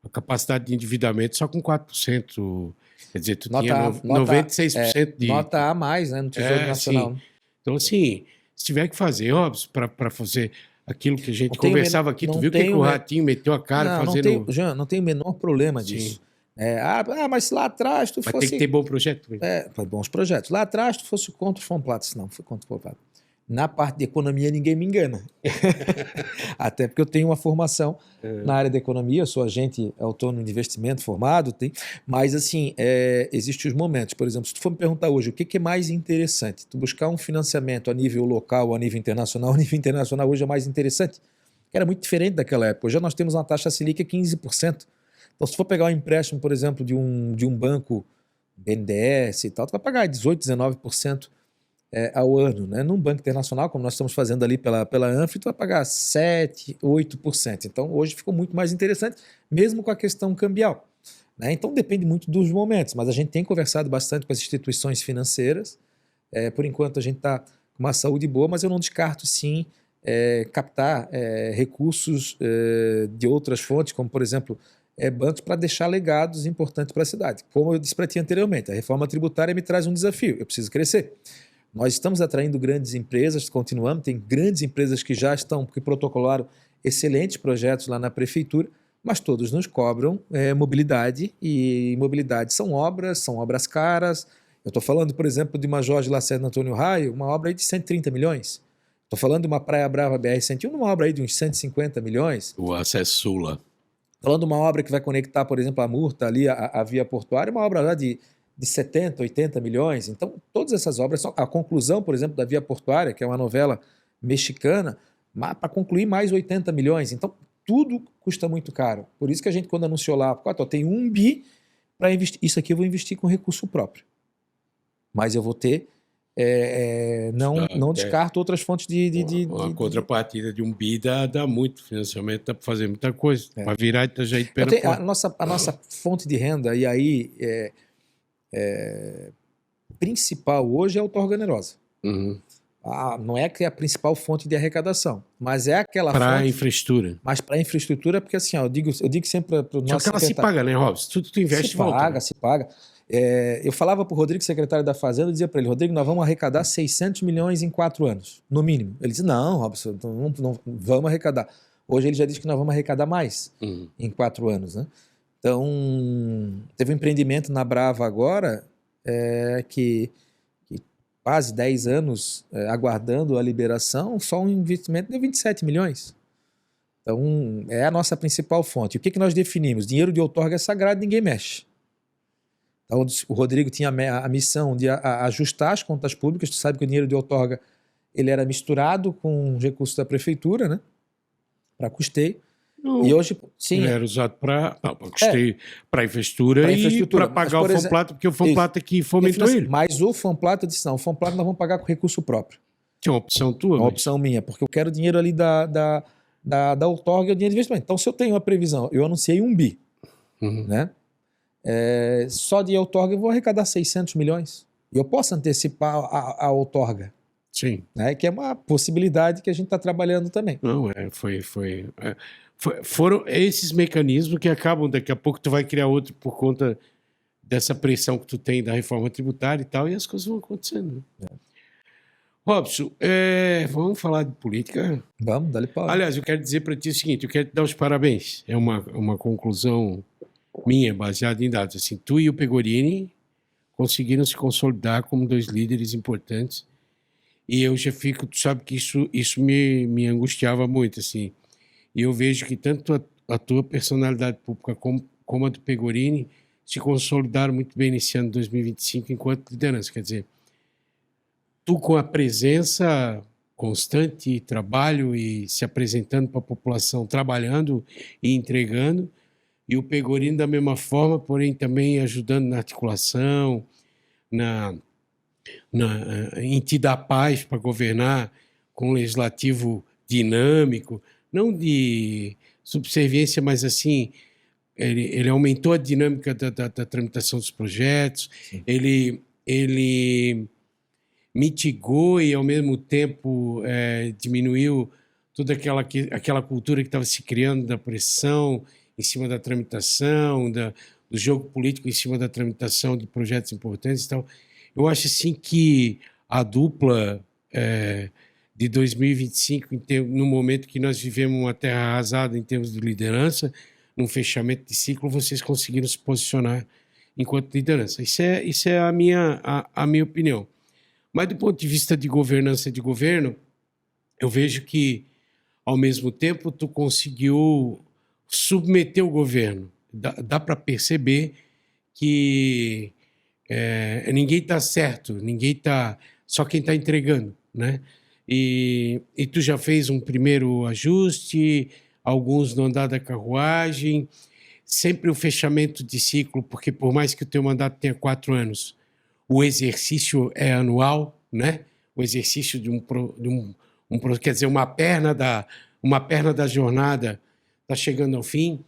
D: a capacidade de endividamento só com 4%. Quer dizer, tu tinha 96% de...
E: Nota A mais, né, no Tesouro Nacional.
D: Sim. Então, assim, se tiver que fazer, óbvio, para fazer aquilo que a gente conversava aqui, tu viu que o Ratinho meteu a cara fazendo...
E: Jean, não tem o menor problema disso. Mas lá atrás tu fosse...
D: Mas tem que ter bom projeto.
E: Bons projetos. Lá atrás tu fosse contra o Fomplates. Não, fui contra o Fomplates. Na parte de economia ninguém me engana. Até porque eu tenho uma formação na área da economia, eu sou agente autônomo de investimento formado, mas assim, existem os momentos. Por exemplo, se tu for me perguntar hoje o que é mais interessante, tu buscar um financiamento a nível local ou a nível internacional hoje é mais interessante. Era muito diferente daquela época. Hoje nós temos uma taxa Selic de 15%. Então se tu for pegar um empréstimo, por exemplo, de um banco BNDES e tal, tu vai pagar 18%, 19%. Ao ano, né? Num banco internacional, como nós estamos fazendo ali pela ANFRE, tu vai pagar 7%, 8%. Então, hoje ficou muito mais interessante, mesmo com a questão cambial, né? Então, depende muito dos momentos, mas a gente tem conversado bastante com as instituições financeiras. Por enquanto, a gente está com uma saúde boa, mas eu não descarto, sim, captar recursos de outras fontes, como, por exemplo, bancos, para deixar legados importantes para a cidade. Como eu disse para ti anteriormente, a reforma tributária me traz um desafio, eu preciso crescer. Nós estamos atraindo grandes empresas, continuamos, tem grandes empresas que já estão, que protocolaram excelentes projetos lá na prefeitura, mas todos nos cobram mobilidade, e mobilidade são obras caras. Eu estou falando, por exemplo, de uma Jorge Lacerda Antônio Raio, uma obra aí de 130 milhões. Estou falando de uma Praia Brava BR-101, uma obra aí de uns 150 milhões.
D: O acesso sul lá.
E: Falando de uma obra que vai conectar, por exemplo, a Murta ali, a via portuária, uma obra lá de 70, 80 milhões. Então, todas essas obras são... A conclusão, por exemplo, da Via Portuária, que é uma novela mexicana, para concluir mais 80 milhões. Então, tudo custa muito caro. Por isso que a gente, quando anunciou lá, tem 1 bi para investir. Isso aqui eu vou investir com recurso próprio. Mas eu vou ter não descarto outras fontes
D: Uma contrapartida de 1 bi dá muito financiamento, dá para fazer muita coisa. Para virar Itajaí de pé na porta.
E: A nossa fonte de renda, e aí principal hoje é a outorga onerosa.
D: Uhum.
E: Não é que é a principal fonte de arrecadação, mas é aquela
D: para
E: fonte...
D: infraestrutura.
E: Mas para infraestrutura, porque assim, eu digo sempre para o nosso
D: Só que ela se paga, né, Robson? Tudo tu investe
E: se
D: volta.
E: paga, se paga. Eu falava para o Rodrigo, secretário da Fazenda, eu dizia para ele, Rodrigo, nós vamos arrecadar 600 milhões em 4 anos, no mínimo. Ele disse, não, Robson, não vamos arrecadar. Hoje ele já disse que nós vamos arrecadar mais em 4 anos, né? Então, teve um empreendimento na Brava agora, que quase 10 anos aguardando a liberação, só um investimento de 27 milhões. Então, é a nossa principal fonte. O que nós definimos? Dinheiro de outorga é sagrado, ninguém mexe. Então, o Rodrigo tinha a missão de ajustar as contas públicas. Tu sabe que o dinheiro de outorga ele era misturado com recursos da prefeitura, né? Para custeio. E hoje, sim.
D: Ele era usado para custeio, para infraestrutura e para pagar o Fomplata, porque o Fomplata que fomentou ele.
E: Mas o Fomplata disse, não, o Fomplata nós vamos pagar com recurso próprio.
D: Que é uma opção tua.
E: Uma opção minha, porque eu quero dinheiro ali da outorga e o dinheiro de investimento. Então, se eu tenho uma previsão, eu anunciei 1 bi, né? Só de outorga eu vou arrecadar 600 milhões. E eu posso antecipar a outorga.
D: Sim.
E: Né? Que é uma possibilidade que a gente está trabalhando também.
D: Não, foram esses mecanismos que acabam, daqui a pouco tu vai criar outro por conta dessa pressão que tu tem da reforma tributária e tal, e as coisas vão acontecendo. Né? Robson, vamos falar de política?
E: Vamos, dá-lhe pau.
D: Aliás, eu quero dizer para ti o seguinte, eu quero te dar os parabéns. É uma conclusão minha, baseada em dados. Assim, tu e o Pegorini conseguiram se consolidar como 2 líderes importantes, e eu já fico, tu sabe que isso me angustiava muito, assim. E eu vejo que tanto a tua personalidade pública como a do Pegorini se consolidaram muito bem nesse ano de 2025 enquanto liderança. Quer dizer, tu com a presença constante, trabalho e se apresentando para a população, trabalhando e entregando, e o Pegorini da mesma forma, porém também ajudando na articulação, em te dar paz para governar com um legislativo dinâmico, não de subserviência, mas assim, ele aumentou a dinâmica da tramitação dos projetos, ele mitigou e, ao mesmo tempo, diminuiu toda aquela cultura que estava se criando da pressão em cima da tramitação, do jogo político em cima da tramitação de projetos importantes e tal. Eu acho assim que a dupla de 2025, no momento que nós vivemos uma terra arrasada em termos de liderança, num fechamento de ciclo, vocês conseguiram se posicionar enquanto liderança. Isso é a minha opinião. Mas do ponto de vista de governança de governo, eu vejo que, ao mesmo tempo, tu conseguiu submeter o governo. Dá para perceber que ninguém está certo, só quem está entregando, né? E tu já fez um primeiro ajuste, alguns no andar da carruagem, sempre o fechamento de ciclo, porque por mais que o teu mandato tenha 4 anos, o exercício é anual, né? O exercício quer dizer, uma perna da jornada está chegando ao fim.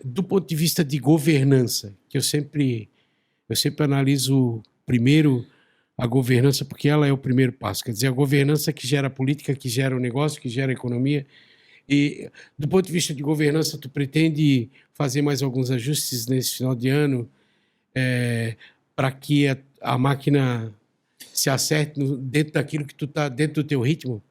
D: Do ponto de vista de governança, que eu sempre analiso primeiro a governança, porque ela é o primeiro passo. Quer dizer, a governança que gera a política, que gera o negócio, que gera a economia. E, do ponto de vista de governança, tu pretende fazer mais alguns ajustes nesse final de ano para que a máquina se acerte dentro daquilo que tu está, dentro do teu ritmo?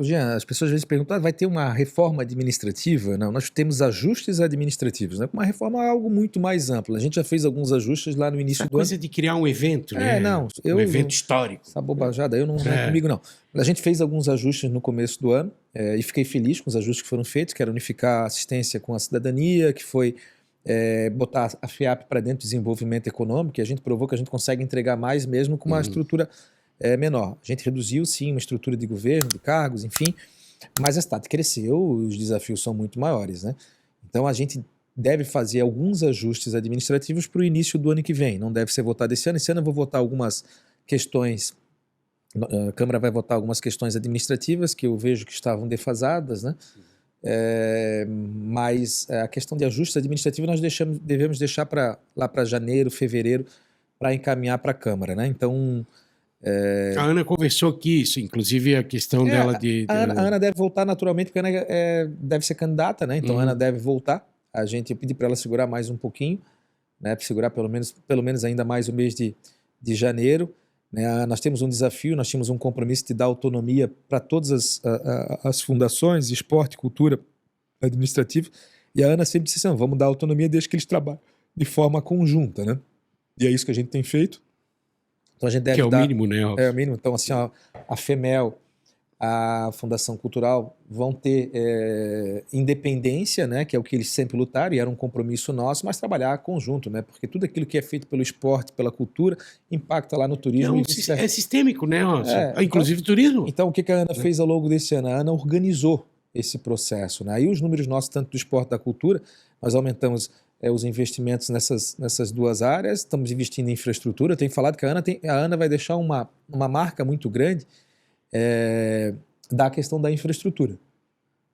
E: Jean, as pessoas às vezes perguntam, vai ter uma reforma administrativa? Não, nós temos ajustes administrativos, né? Uma reforma é algo muito mais amplo. A gente já fez alguns ajustes lá no início do ano.
D: Coisa de criar um evento, né? Um evento histórico.
E: Essa bobajada não é comigo, não. A gente fez alguns ajustes no começo do ano e fiquei feliz com os ajustes que foram feitos, que era unificar a assistência com a cidadania, que foi botar a FIAP para dentro do desenvolvimento econômico, e a gente provou que a gente consegue entregar mais mesmo com uma estrutura menor. A gente reduziu, sim, uma estrutura de governo, de cargos, enfim, mas a cidade cresceu, os desafios são muito maiores, né? Então a gente deve fazer alguns ajustes administrativos para o início do ano que vem. Não deve ser votado esse ano. Esse ano eu vou votar algumas questões, a Câmara vai votar algumas questões administrativas que eu vejo que estavam defasadas, né? Mas a questão de ajuste administrativo nós devemos deixar lá para janeiro, fevereiro, para encaminhar para a Câmara, né? Então...
D: A Ana conversou aqui isso, inclusive a questão dela de...
E: A Ana deve voltar naturalmente, porque a Ana deve ser candidata, né? Então a Ana deve voltar. A gente pediu para ela segurar mais um pouquinho, né? Para segurar pelo menos ainda mais o mês de janeiro. Né? Nós temos um desafio, nós tínhamos um compromisso de dar autonomia para todas as fundações, esporte, cultura, administrativo, e a Ana sempre disse assim, vamos dar autonomia desde que eles trabalhem de forma conjunta, né? E é isso que a gente tem feito. Então a gente deve
D: que é o mínimo, né?
E: É o mínimo. Então assim, a FEMEL, a Fundação Cultural vão ter independência, né, que é o que eles sempre lutaram e era um compromisso nosso, mas trabalhar conjunto, né, porque tudo aquilo que é feito pelo esporte, pela cultura, impacta lá no turismo.
D: É sistêmico, né, inclusive
E: então,
D: turismo.
E: Então o que a Ana fez ao longo desse ano? A Ana organizou esse processo, né? Aí os números nossos, tanto do esporte da cultura, nós aumentamos os investimentos nessas duas áreas, estamos investindo em infraestrutura. Eu tenho falado que a Ana vai deixar uma marca muito grande da questão da infraestrutura.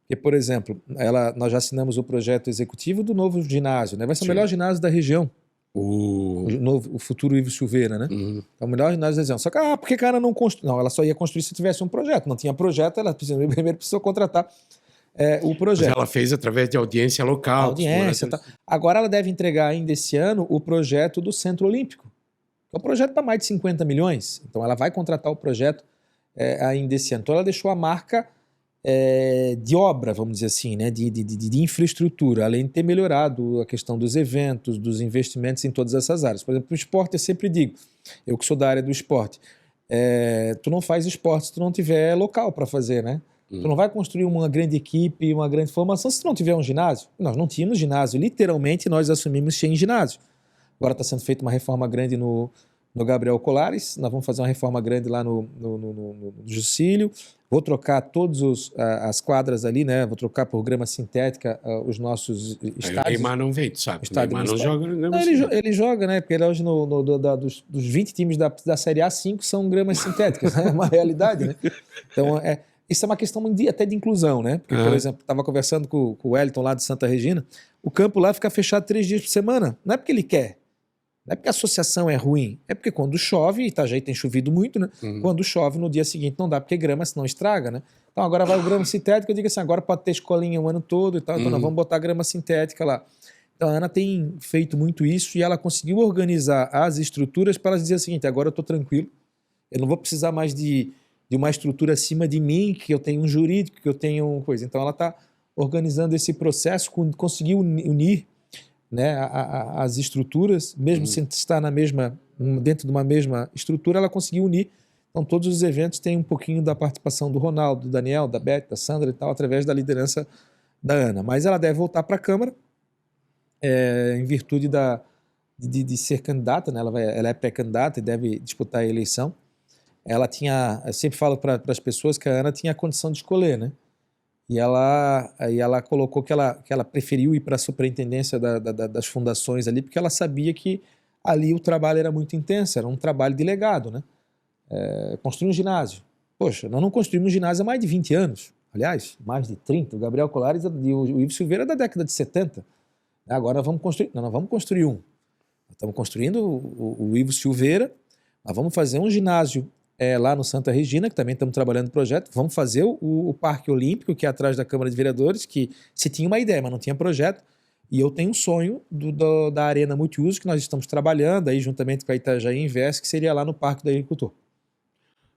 E: Porque, por exemplo, nós já assinamos o projeto executivo do novo ginásio, né? Vai ser o melhor ginásio da região. O futuro Ivo Silveira, né? É o melhor ginásio da região. Só que, por que a Ana não construiu? Não, ela só ia construir se tivesse um projeto. Não tinha projeto, ela primeiro precisou contratar o projeto.
D: Mas ela fez através de audiência local.
E: Audiência, tá. Agora ela deve entregar ainda esse ano o projeto do Centro Olímpico. É um projeto para mais de 50 milhões. Então ela vai contratar o projeto ainda esse ano. Então ela deixou a marca de obra, vamos dizer assim, né? de infraestrutura, além de ter melhorado a questão dos eventos, dos investimentos em todas essas áreas. Por exemplo, o esporte eu sempre digo, eu que sou da área do esporte, tu não faz esporte se tu não tiver local para fazer, né? Tu não vai construir uma grande equipe, uma grande formação se tu não tiver um ginásio. Nós não tínhamos ginásio, literalmente nós assumimos sem ginásio. Agora está sendo feita uma reforma grande no Gabriel Colares, nós vamos fazer uma reforma grande lá no Juscílio, vou trocar todas as quadras ali, né? Vou trocar por grama sintética os nossos estádios. O
D: Neymar não vem, tu sabe? O Neymar não joga.
E: Ele joga, né? Porque ele hoje dos 20 times da Série A, 5 são gramas sintéticas, né? É uma realidade, né? Então, isso é uma questão até de inclusão, né? Porque, por exemplo, estava conversando com o Wellington lá de Santa Regina, o campo lá fica fechado 3 dias por semana, não é porque ele quer. Não é porque a associação é ruim, é porque quando chove, Itajaí tem chovido muito, né? Quando chove, no dia seguinte não dá, porque grama senão estraga, né? Então agora vai o grama sintético, eu digo assim, agora pode ter escolinha o ano todo e tal, então nós vamos botar grama sintética lá. Então a Ana tem feito muito isso e ela conseguiu organizar as estruturas para ela dizer o seguinte, agora eu estou tranquilo, eu não vou precisar mais de uma estrutura acima de mim, que eu tenho um jurídico, que eu tenho coisa. Então ela está organizando esse processo, conseguiu unir, né, as estruturas, mesmo sem estar dentro de uma mesma estrutura, ela conseguiu unir. Então todos os eventos têm um pouquinho da participação do Ronaldo, do Daniel, da Beth, da Sandra e tal, através da liderança da Ana. Mas ela deve voltar para a Câmara em virtude de ser candidata, né? Ela é pré-candidata e deve disputar a eleição. Eu sempre falo para as pessoas que a Ana tinha a condição de escolher, né? E ela colocou que ela preferiu ir para a superintendência das fundações ali, porque ela sabia que ali o trabalho era muito intenso, era um trabalho de legado, né? Construir um ginásio. Poxa, nós não construímos um ginásio há mais de 20 anos. Aliás, mais de 30. O Gabriel Colares e o Ivo Silveira da década de 70. Agora nós vamos construir... Não, nós vamos construir um. Nós estamos construindo o Ivo Silveira. Nós vamos fazer um ginásio lá no Santa Regina, que também estamos trabalhando no projeto. Vamos fazer o Parque Olímpico, que é atrás da Câmara de Vereadores, que se tinha uma ideia, mas não tinha projeto. E eu tenho um sonho da Arena Multiuso, que nós estamos trabalhando aí juntamente com a Itajaí Invest, que seria lá no Parque do Agricultor.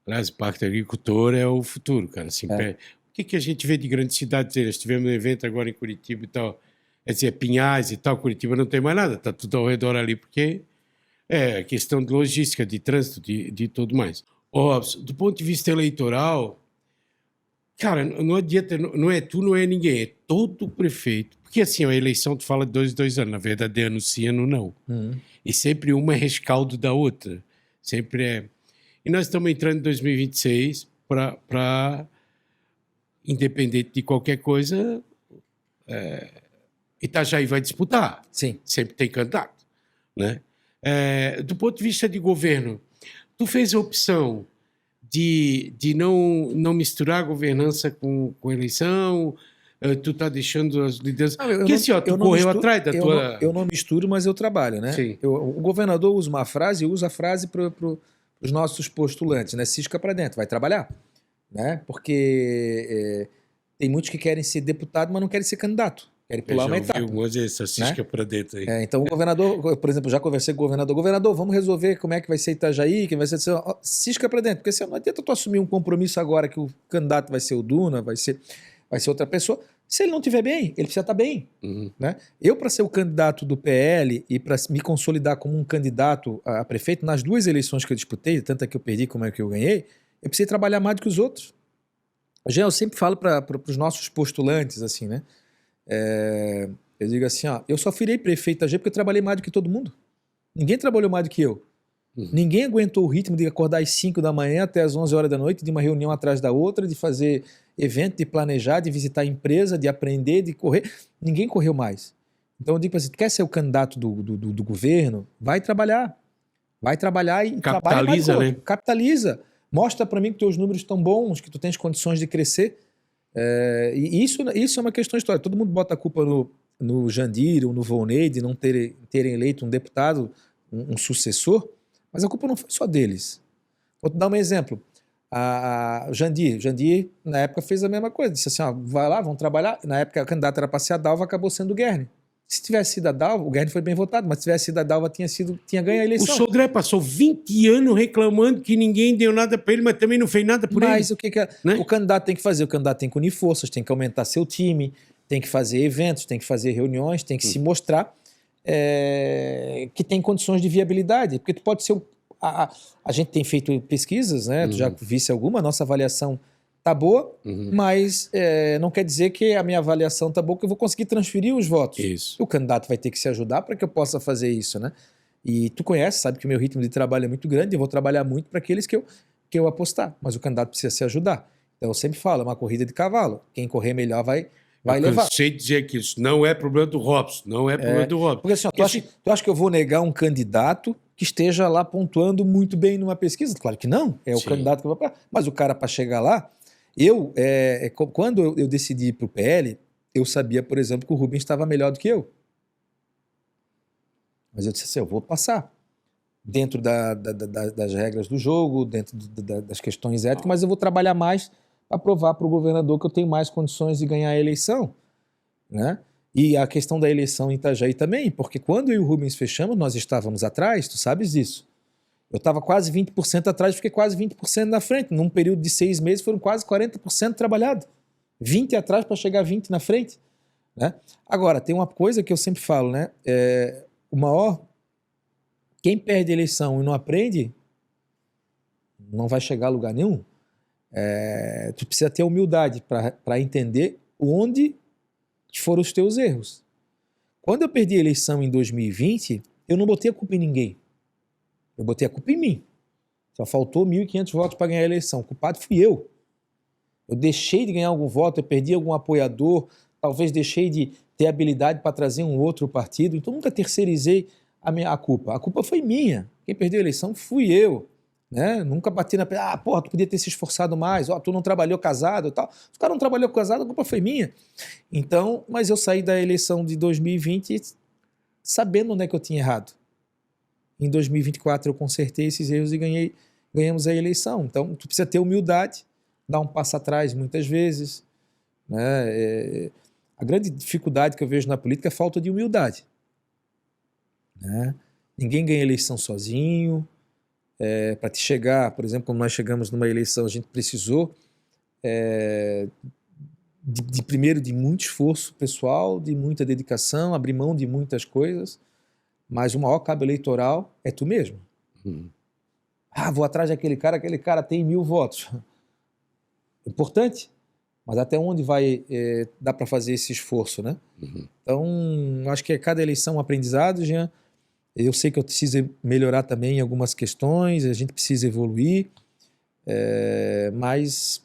D: Aliás, o Parque do Agricultor é o futuro, cara. Assim, o que a gente vê de grandes cidades? Nós tivemos um evento agora em Curitiba e tal, quer dizer, Pinhais e tal, Curitiba não tem mais nada, está tudo ao redor ali, porque é questão de logística, de trânsito, de tudo mais. Do ponto de vista eleitoral, cara, não adianta, não é tu, não é ninguém, é todo prefeito. Porque assim, a eleição tu fala de 2 anos, na verdade é ano sim, ano não. E sempre uma é rescaldo da outra. Sempre é. E nós estamos entrando em 2026 para, independente de qualquer coisa, Itajaí vai disputar.
E: Sim.
D: Sempre tem candidato, né? Do ponto de vista de governo, Tu fez a opção de não misturar a governança com eleição? Tu está deixando as lideranças... Porque assim, ó, tu correu atrás da tua...
E: Eu não misturo, mas eu trabalho, né?
D: Sim.
E: O governador usa uma frase, eu uso a frase para os nossos postulantes, né? Cisca para dentro, vai trabalhar. Né? Porque tem muitos que querem ser deputado, mas não querem ser candidato. Querem pular uma etapa.
D: Mas essa cisca, né? Para dentro aí.
E: Então o governador, por exemplo, já conversei com o governador. Governador, vamos resolver como é que vai ser Itajaí, quem vai ser... Cisca para dentro. Porque se não adianta tu assumir um compromisso agora que o candidato vai ser o Duna, vai ser outra pessoa. Se ele não estiver bem, ele precisa estar bem. Né? Eu, para ser o candidato do PL e para me consolidar como um candidato a prefeito, nas 2 eleições que eu disputei, tanto a que eu perdi como a que eu ganhei, eu precisei trabalhar mais do que os outros. Eu sempre falo para os nossos postulantes, assim, né? Eu digo assim, ó, eu só virei prefeito da Itajaí porque eu trabalhei mais do que todo mundo. Ninguém trabalhou mais do que eu. Ninguém aguentou o ritmo de acordar às 5 da manhã até às 11 horas da noite, de uma reunião atrás da outra, de fazer evento, de planejar, de visitar a empresa, de aprender, de correr. Ninguém correu mais. Então eu digo para você, tu quer ser o candidato do governo? Vai trabalhar. Vai trabalhar e
D: capitaliza,
E: trabalha,
D: né?
E: Capitaliza. Mostra para mim que teus números estão bons, que tu tens condições de crescer. E isso é uma questão histórica. Todo mundo bota a culpa no Jandir ou no Volney de não terem eleito um deputado, um sucessor, mas a culpa não foi só deles. Vou te dar um exemplo. O Jandir, na época, fez a mesma coisa. Disse assim, ó, vai lá, vamos trabalhar. Na época, a candidata era para ser a Dalva, acabou sendo o Guerni. Se tivesse sido a Dalva, o Guerni foi bem votado, mas se tivesse sido a Dalva, tinha ganho a eleição.
D: O Sodré passou 20 anos reclamando que ninguém deu nada para ele, mas também não fez nada por ele.
E: Mas o que né? O candidato tem que fazer? O candidato tem que unir forças, tem que aumentar seu time, tem que fazer eventos, tem que fazer reuniões, tem que se mostrar que tem condições de viabilidade. Porque tu pode ser... A gente tem feito pesquisas, né? Tu já visse alguma, a nossa avaliação tá boa, mas não quer dizer que a minha avaliação tá boa, que eu vou conseguir transferir os votos.
D: Isso.
E: O candidato vai ter que se ajudar para que eu possa fazer isso, né? E tu conhece, sabe que o meu ritmo de trabalho é muito grande, eu vou trabalhar muito para aqueles que eu apostar, mas o candidato precisa se ajudar. Então eu sempre falo, é uma corrida de cavalo, quem correr melhor vai levar. Eu
D: cansei de dizer que isso não é problema do Robson, não é problema do Robson.
E: Porque assim, tu acha que eu vou negar um candidato que esteja lá pontuando muito bem numa pesquisa? Claro que não, é o candidato que vai para. Mas o cara, para chegar lá, quando eu decidi ir para o PL, eu sabia, por exemplo, que o Rubens estava melhor do que eu. Mas eu disse assim, eu vou passar dentro das regras do jogo, dentro das questões éticas, mas eu vou trabalhar mais para provar para o governador que eu tenho mais condições de ganhar a eleição, né? E a questão da eleição em Itajaí também, porque quando eu e o Rubens fechamos, nós estávamos atrás, tu sabes disso. Eu estava quase 20% atrás, fiquei quase 20% na frente. Num período de 6 meses foram quase 40% trabalhado. 20 atrás para chegar a 20 na frente, né? Agora, tem uma coisa que eu sempre falo, né? Quem perde a eleição e não aprende, não vai chegar a lugar nenhum. Tu precisa ter humildade para entender onde foram os teus erros. Quando eu perdi a eleição em 2020, eu não botei a culpa em ninguém. Eu botei a culpa em mim. Só faltou 1.500 votos para ganhar a eleição. O culpado fui eu. Eu deixei de ganhar algum voto, eu perdi algum apoiador, talvez deixei de ter habilidade para trazer um outro partido. Então nunca terceirizei a culpa. A culpa foi minha. Quem perdeu a eleição fui eu. Né? Nunca bati na... porra, tu podia ter se esforçado mais, tu não trabalhou casado e tal. Se o cara não trabalhou casado, a culpa foi minha. Então, mas eu saí da eleição de 2020 sabendo onde é que eu tinha errado. Em 2024 eu consertei esses erros e ganhamos a eleição. Então, tu precisa ter humildade, dar um passo atrás muitas vezes. Né? A grande dificuldade que eu vejo na política é a falta de humildade. Né? Ninguém ganha eleição sozinho. Para te chegar, por exemplo, como nós chegamos numa eleição, a gente precisou primeiro de muito esforço pessoal, de muita dedicação, abrir mão de muitas coisas, mas o maior cabo eleitoral é tu mesmo. Vou atrás daquele cara tem 1.000 votos. Importante, mas até onde vai dar para fazer esse esforço, né? Então, acho que cada eleição é um aprendizado, Jean. Eu sei que eu preciso melhorar também em algumas questões, a gente precisa evoluir, mas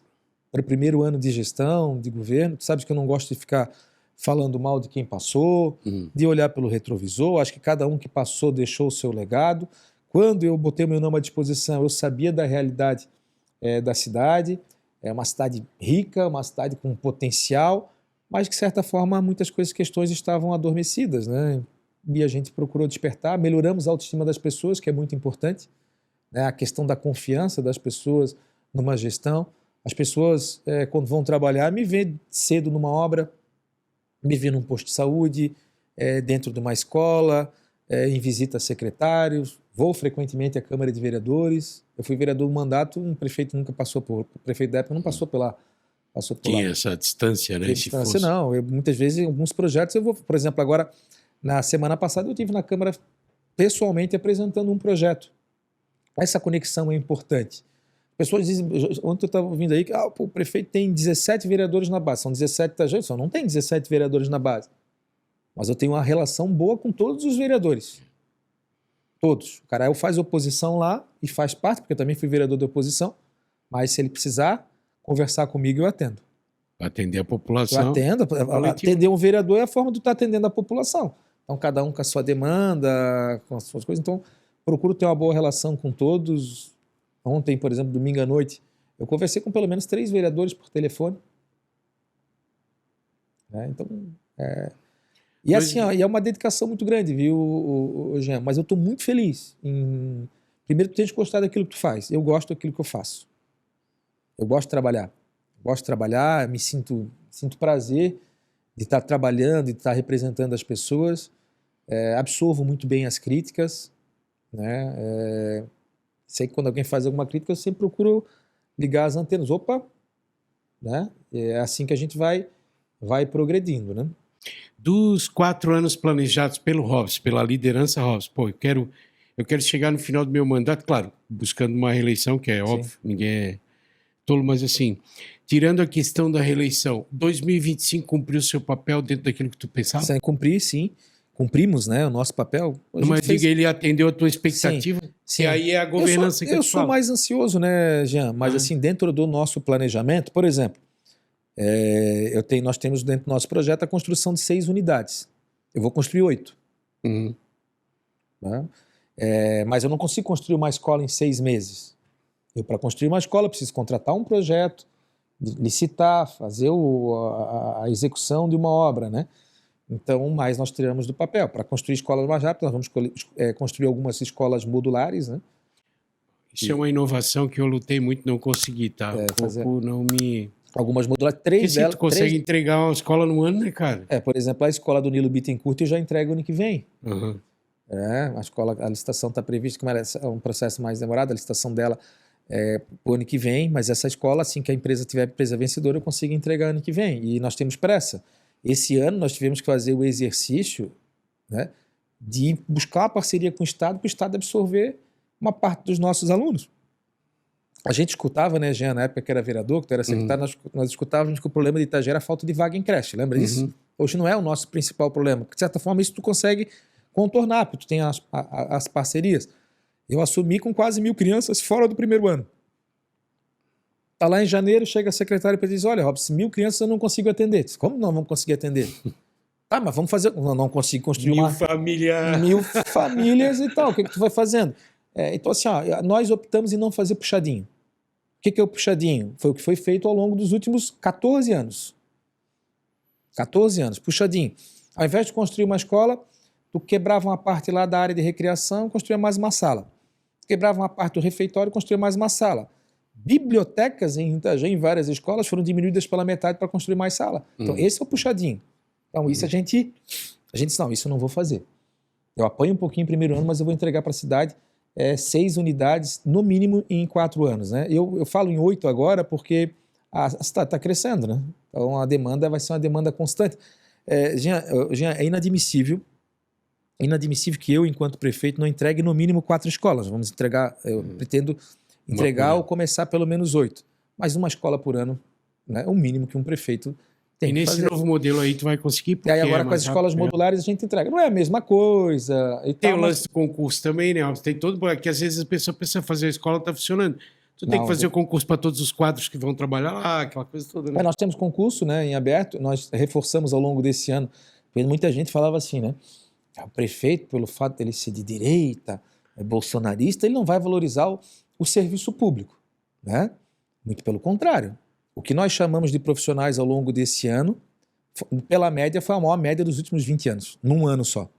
E: para o primeiro ano de gestão, de governo, tu sabes que eu não gosto de ficar falando mal de quem passou, de olhar pelo retrovisor. Acho que cada um que passou deixou o seu legado, Quando eu botei o meu nome à disposição, eu sabia da realidade da cidade. É uma cidade rica, uma cidade com potencial, mas que, de certa forma, muitas questões estavam adormecidas, né? E a gente procurou despertar, melhoramos a autoestima das pessoas, que é muito importante, né? A questão da confiança das pessoas numa gestão. As pessoas, quando vão trabalhar, me vêem cedo numa obra, me vêem num posto de saúde, dentro de uma escola, em visita a secretários, vou frequentemente à Câmara de Vereadores. Eu fui vereador um mandato, um prefeito nunca passou por... O prefeito da época não passou por lá.
D: Tinha essa distância, né?
E: Distância, não. Muitas vezes, em alguns projetos, eu vou... Por exemplo, agora, na semana passada, eu estive na Câmara pessoalmente apresentando um projeto. Essa conexão é importante. Pessoas dizem... Ontem eu estava ouvindo aí que o prefeito tem 17 vereadores na base. São 17 Itajaí, só não tem 17 vereadores na base. Mas eu tenho uma relação boa com todos os vereadores. Todos. O Carael faz oposição lá e faz parte, porque eu também fui vereador de oposição, mas se ele precisar conversar comigo, eu atendo.
D: Atender a população.
E: Eu atendo. Atender um vereador é a forma de estar atendendo a população. Então, cada um com a sua demanda, com as suas coisas. Então, procuro ter uma boa relação com todos. Ontem, por exemplo, domingo à noite, eu conversei com pelo menos 3 vereadores por telefone. Então, E assim, é uma dedicação muito grande, viu, Jean? Mas eu estou muito feliz. Primeiro, tu tens gostado daquilo que tu faz. Eu gosto daquilo que eu faço. Eu gosto de trabalhar. Gosto de trabalhar, me sinto prazer de estar trabalhando, de estar representando as pessoas. Absorvo muito bem as críticas, né? Sei que quando alguém faz alguma crítica, eu sempre procuro ligar as antenas. Opa! Né? É assim que a gente vai progredindo, né?
D: Dos 4 anos planejados pelo Robson, pela liderança Robson, eu quero chegar no final do meu mandato, claro, buscando uma reeleição, que é óbvio, ninguém é tolo, mas assim, tirando a questão da reeleição, 2025 cumpriu o seu papel dentro daquilo que tu pensava?
E: Sem cumprir, sim. Cumprimos, né, o nosso papel.
D: Mas diga, ele atendeu a tua expectativa?
E: Sim.
D: E aí é a governança que
E: eu sou mais ansioso, né, Jean? Mas assim, dentro do nosso planejamento, por exemplo, nós temos dentro do nosso projeto a construção de 6 unidades. Eu vou construir 8.
D: Uhum.
E: Né? Mas eu não consigo construir uma escola em 6 meses. Para construir uma escola, eu preciso contratar um projeto, licitar, fazer a execução de uma obra, né? Então, mais nós tiramos do papel. Para construir escolas mais rápidas, nós vamos construir algumas escolas modulares, né?
D: Isso é uma inovação que eu lutei muito, não consegui, tá? Não me...
E: Algumas modulares, 3 delas...
D: Porque tu consegue entregar uma escola no ano, né, cara?
E: Por exemplo, a escola do Nilo Bittencourt eu já entrego ano que vem.
D: Uhum.
E: A licitação está prevista, como é um processo mais demorado, a licitação dela para o ano que vem, mas essa escola, assim que a empresa tiver empresa vencedora, eu consigo entregar ano que vem. E nós temos pressa. Esse ano nós tivemos que fazer o exercício, né, de buscar uma parceria com o Estado para o Estado absorver uma parte dos nossos alunos. A gente escutava, né, Jean, na época que era vereador, que tu era secretário, nós escutávamos que o problema de Itajaí era a falta de vaga em creche, lembra disso? Hoje não é o nosso principal problema, porque de certa forma isso tu consegue contornar, porque tu tem as parcerias. Eu assumi com quase 1.000 crianças fora do primeiro ano. Tá lá em janeiro, chega a secretária e diz, olha, Robson, 1.000 crianças eu não consigo atender. Diz, como não vamos conseguir atender? Tá, mas vamos fazer... Não consigo construir
D: 1.000 famílias.
E: 1.000 famílias e tal, o que tu vai fazendo? Então assim, nós optamos em não fazer puxadinho. O que é o puxadinho? Foi o que foi feito ao longo dos últimos 14 anos. 14 anos, puxadinho. Ao invés de construir uma escola, tu quebrava uma parte lá da área de recreação, construía mais uma sala. Quebrava uma parte do refeitório, construía mais uma sala. Bibliotecas em Itajaí, em várias escolas, foram diminuídas pela metade para construir mais sala. Então, esse é o puxadinho. Então, isso a gente disse, não, isso eu não vou fazer. Eu apanho um pouquinho em primeiro ano, mas eu vou entregar para a cidade 6 unidades, no mínimo, em 4 anos. Né? Eu falo em 8 agora porque a cidade está crescendo, né? Então, a demanda vai ser uma demanda constante. Jean, é inadmissível que eu, enquanto prefeito, não entregue no mínimo 4 escolas. Vamos entregar, eu pretendo entregar ou começar pelo menos 8. Mas uma escola por ano, né, é o mínimo que um prefeito tem que fazer. E
D: nesse novo modelo aí tu vai conseguir...
E: E aí agora com as escolas modulares a gente entrega. Não é a mesma coisa. E
D: tem o lance do concurso também, né? Tem todo... Porque às vezes a pessoa pensa fazer a escola, está funcionando. Tu tem que fazer o concurso para todos os quadros que vão trabalhar lá, aquela coisa toda, né?
E: Nós temos concurso, né, em aberto, nós reforçamos ao longo desse ano, porque muita gente falava assim, né? O prefeito, pelo fato dele ser de direita, bolsonarista, ele não vai valorizar o serviço público, né? Muito pelo contrário. O que nós chamamos de profissionais ao longo desse ano, pela média, foi a maior média dos últimos 20 anos, num ano só.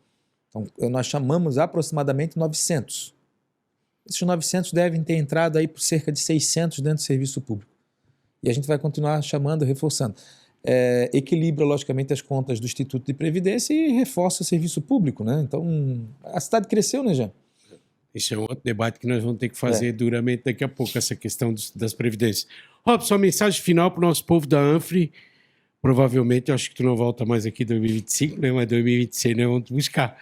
E: Então, nós chamamos aproximadamente 900. Esses 900 devem ter entrado aí por cerca de 600 dentro do serviço público. E a gente vai continuar chamando, reforçando. Equilibra, logicamente, as contas do Instituto de Previdência e reforça o serviço público, né? Então, a cidade cresceu, né, Jean?
D: Esse é um outro debate que nós vamos ter que fazer duramente daqui a pouco, essa questão das previdências. Robson, mensagem final para o nosso povo da Anfre. Provavelmente, eu acho que tu não volta mais aqui em 2025, né? Mas 2026 nós vamos buscar.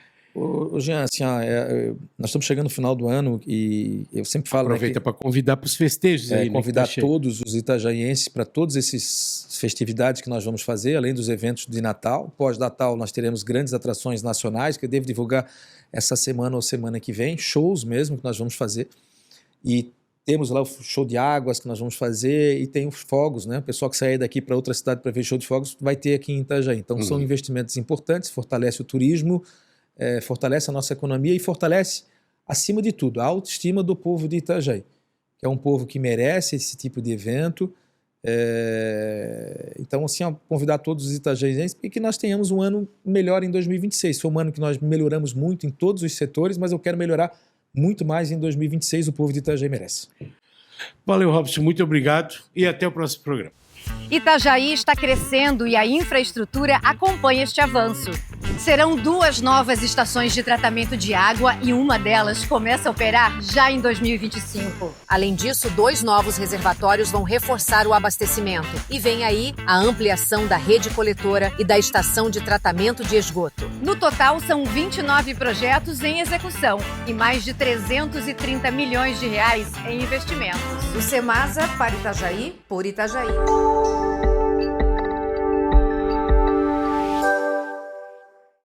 E: Jean, assim, nós estamos chegando no final do ano e eu sempre falo...
D: Aproveita para convidar para os festejos aí,
E: convidar
D: né,
E: todos os itajaienses para todas essas festividades que nós vamos fazer, além dos eventos de Natal. Pós-Natal nós teremos grandes atrações nacionais, que eu devo divulgar essa semana ou semana que vem, shows mesmo que nós vamos fazer. E temos lá o show de águas que nós vamos fazer e tem os fogos, né? O pessoal que sair daqui para outra cidade para ver show de fogos vai ter aqui em Itajaí. Então são investimentos importantes, fortalece o turismo, fortalece a nossa economia e fortalece, acima de tudo, a autoestima do povo de Itajaí, que é um povo que merece esse tipo de evento. Então, assim, convidar todos os itajaienses e que nós tenhamos um ano melhor em 2026. Foi um ano que nós melhoramos muito em todos os setores, mas eu quero melhorar muito mais em 2026. O povo de Itajaí merece.
D: Valeu, Robson. Muito obrigado e até o próximo programa.
B: Itajaí está crescendo e a infraestrutura acompanha este avanço. Serão 2 novas estações de tratamento de água e uma delas começa a operar já em 2025.
C: Além disso, 2 novos reservatórios vão reforçar o abastecimento. E vem aí a ampliação da rede coletora e da estação de tratamento de esgoto.
B: No total, são 29 projetos em execução e mais de 330 milhões de reais em investimentos.
F: Do Semasa para Itajaí, por Itajaí.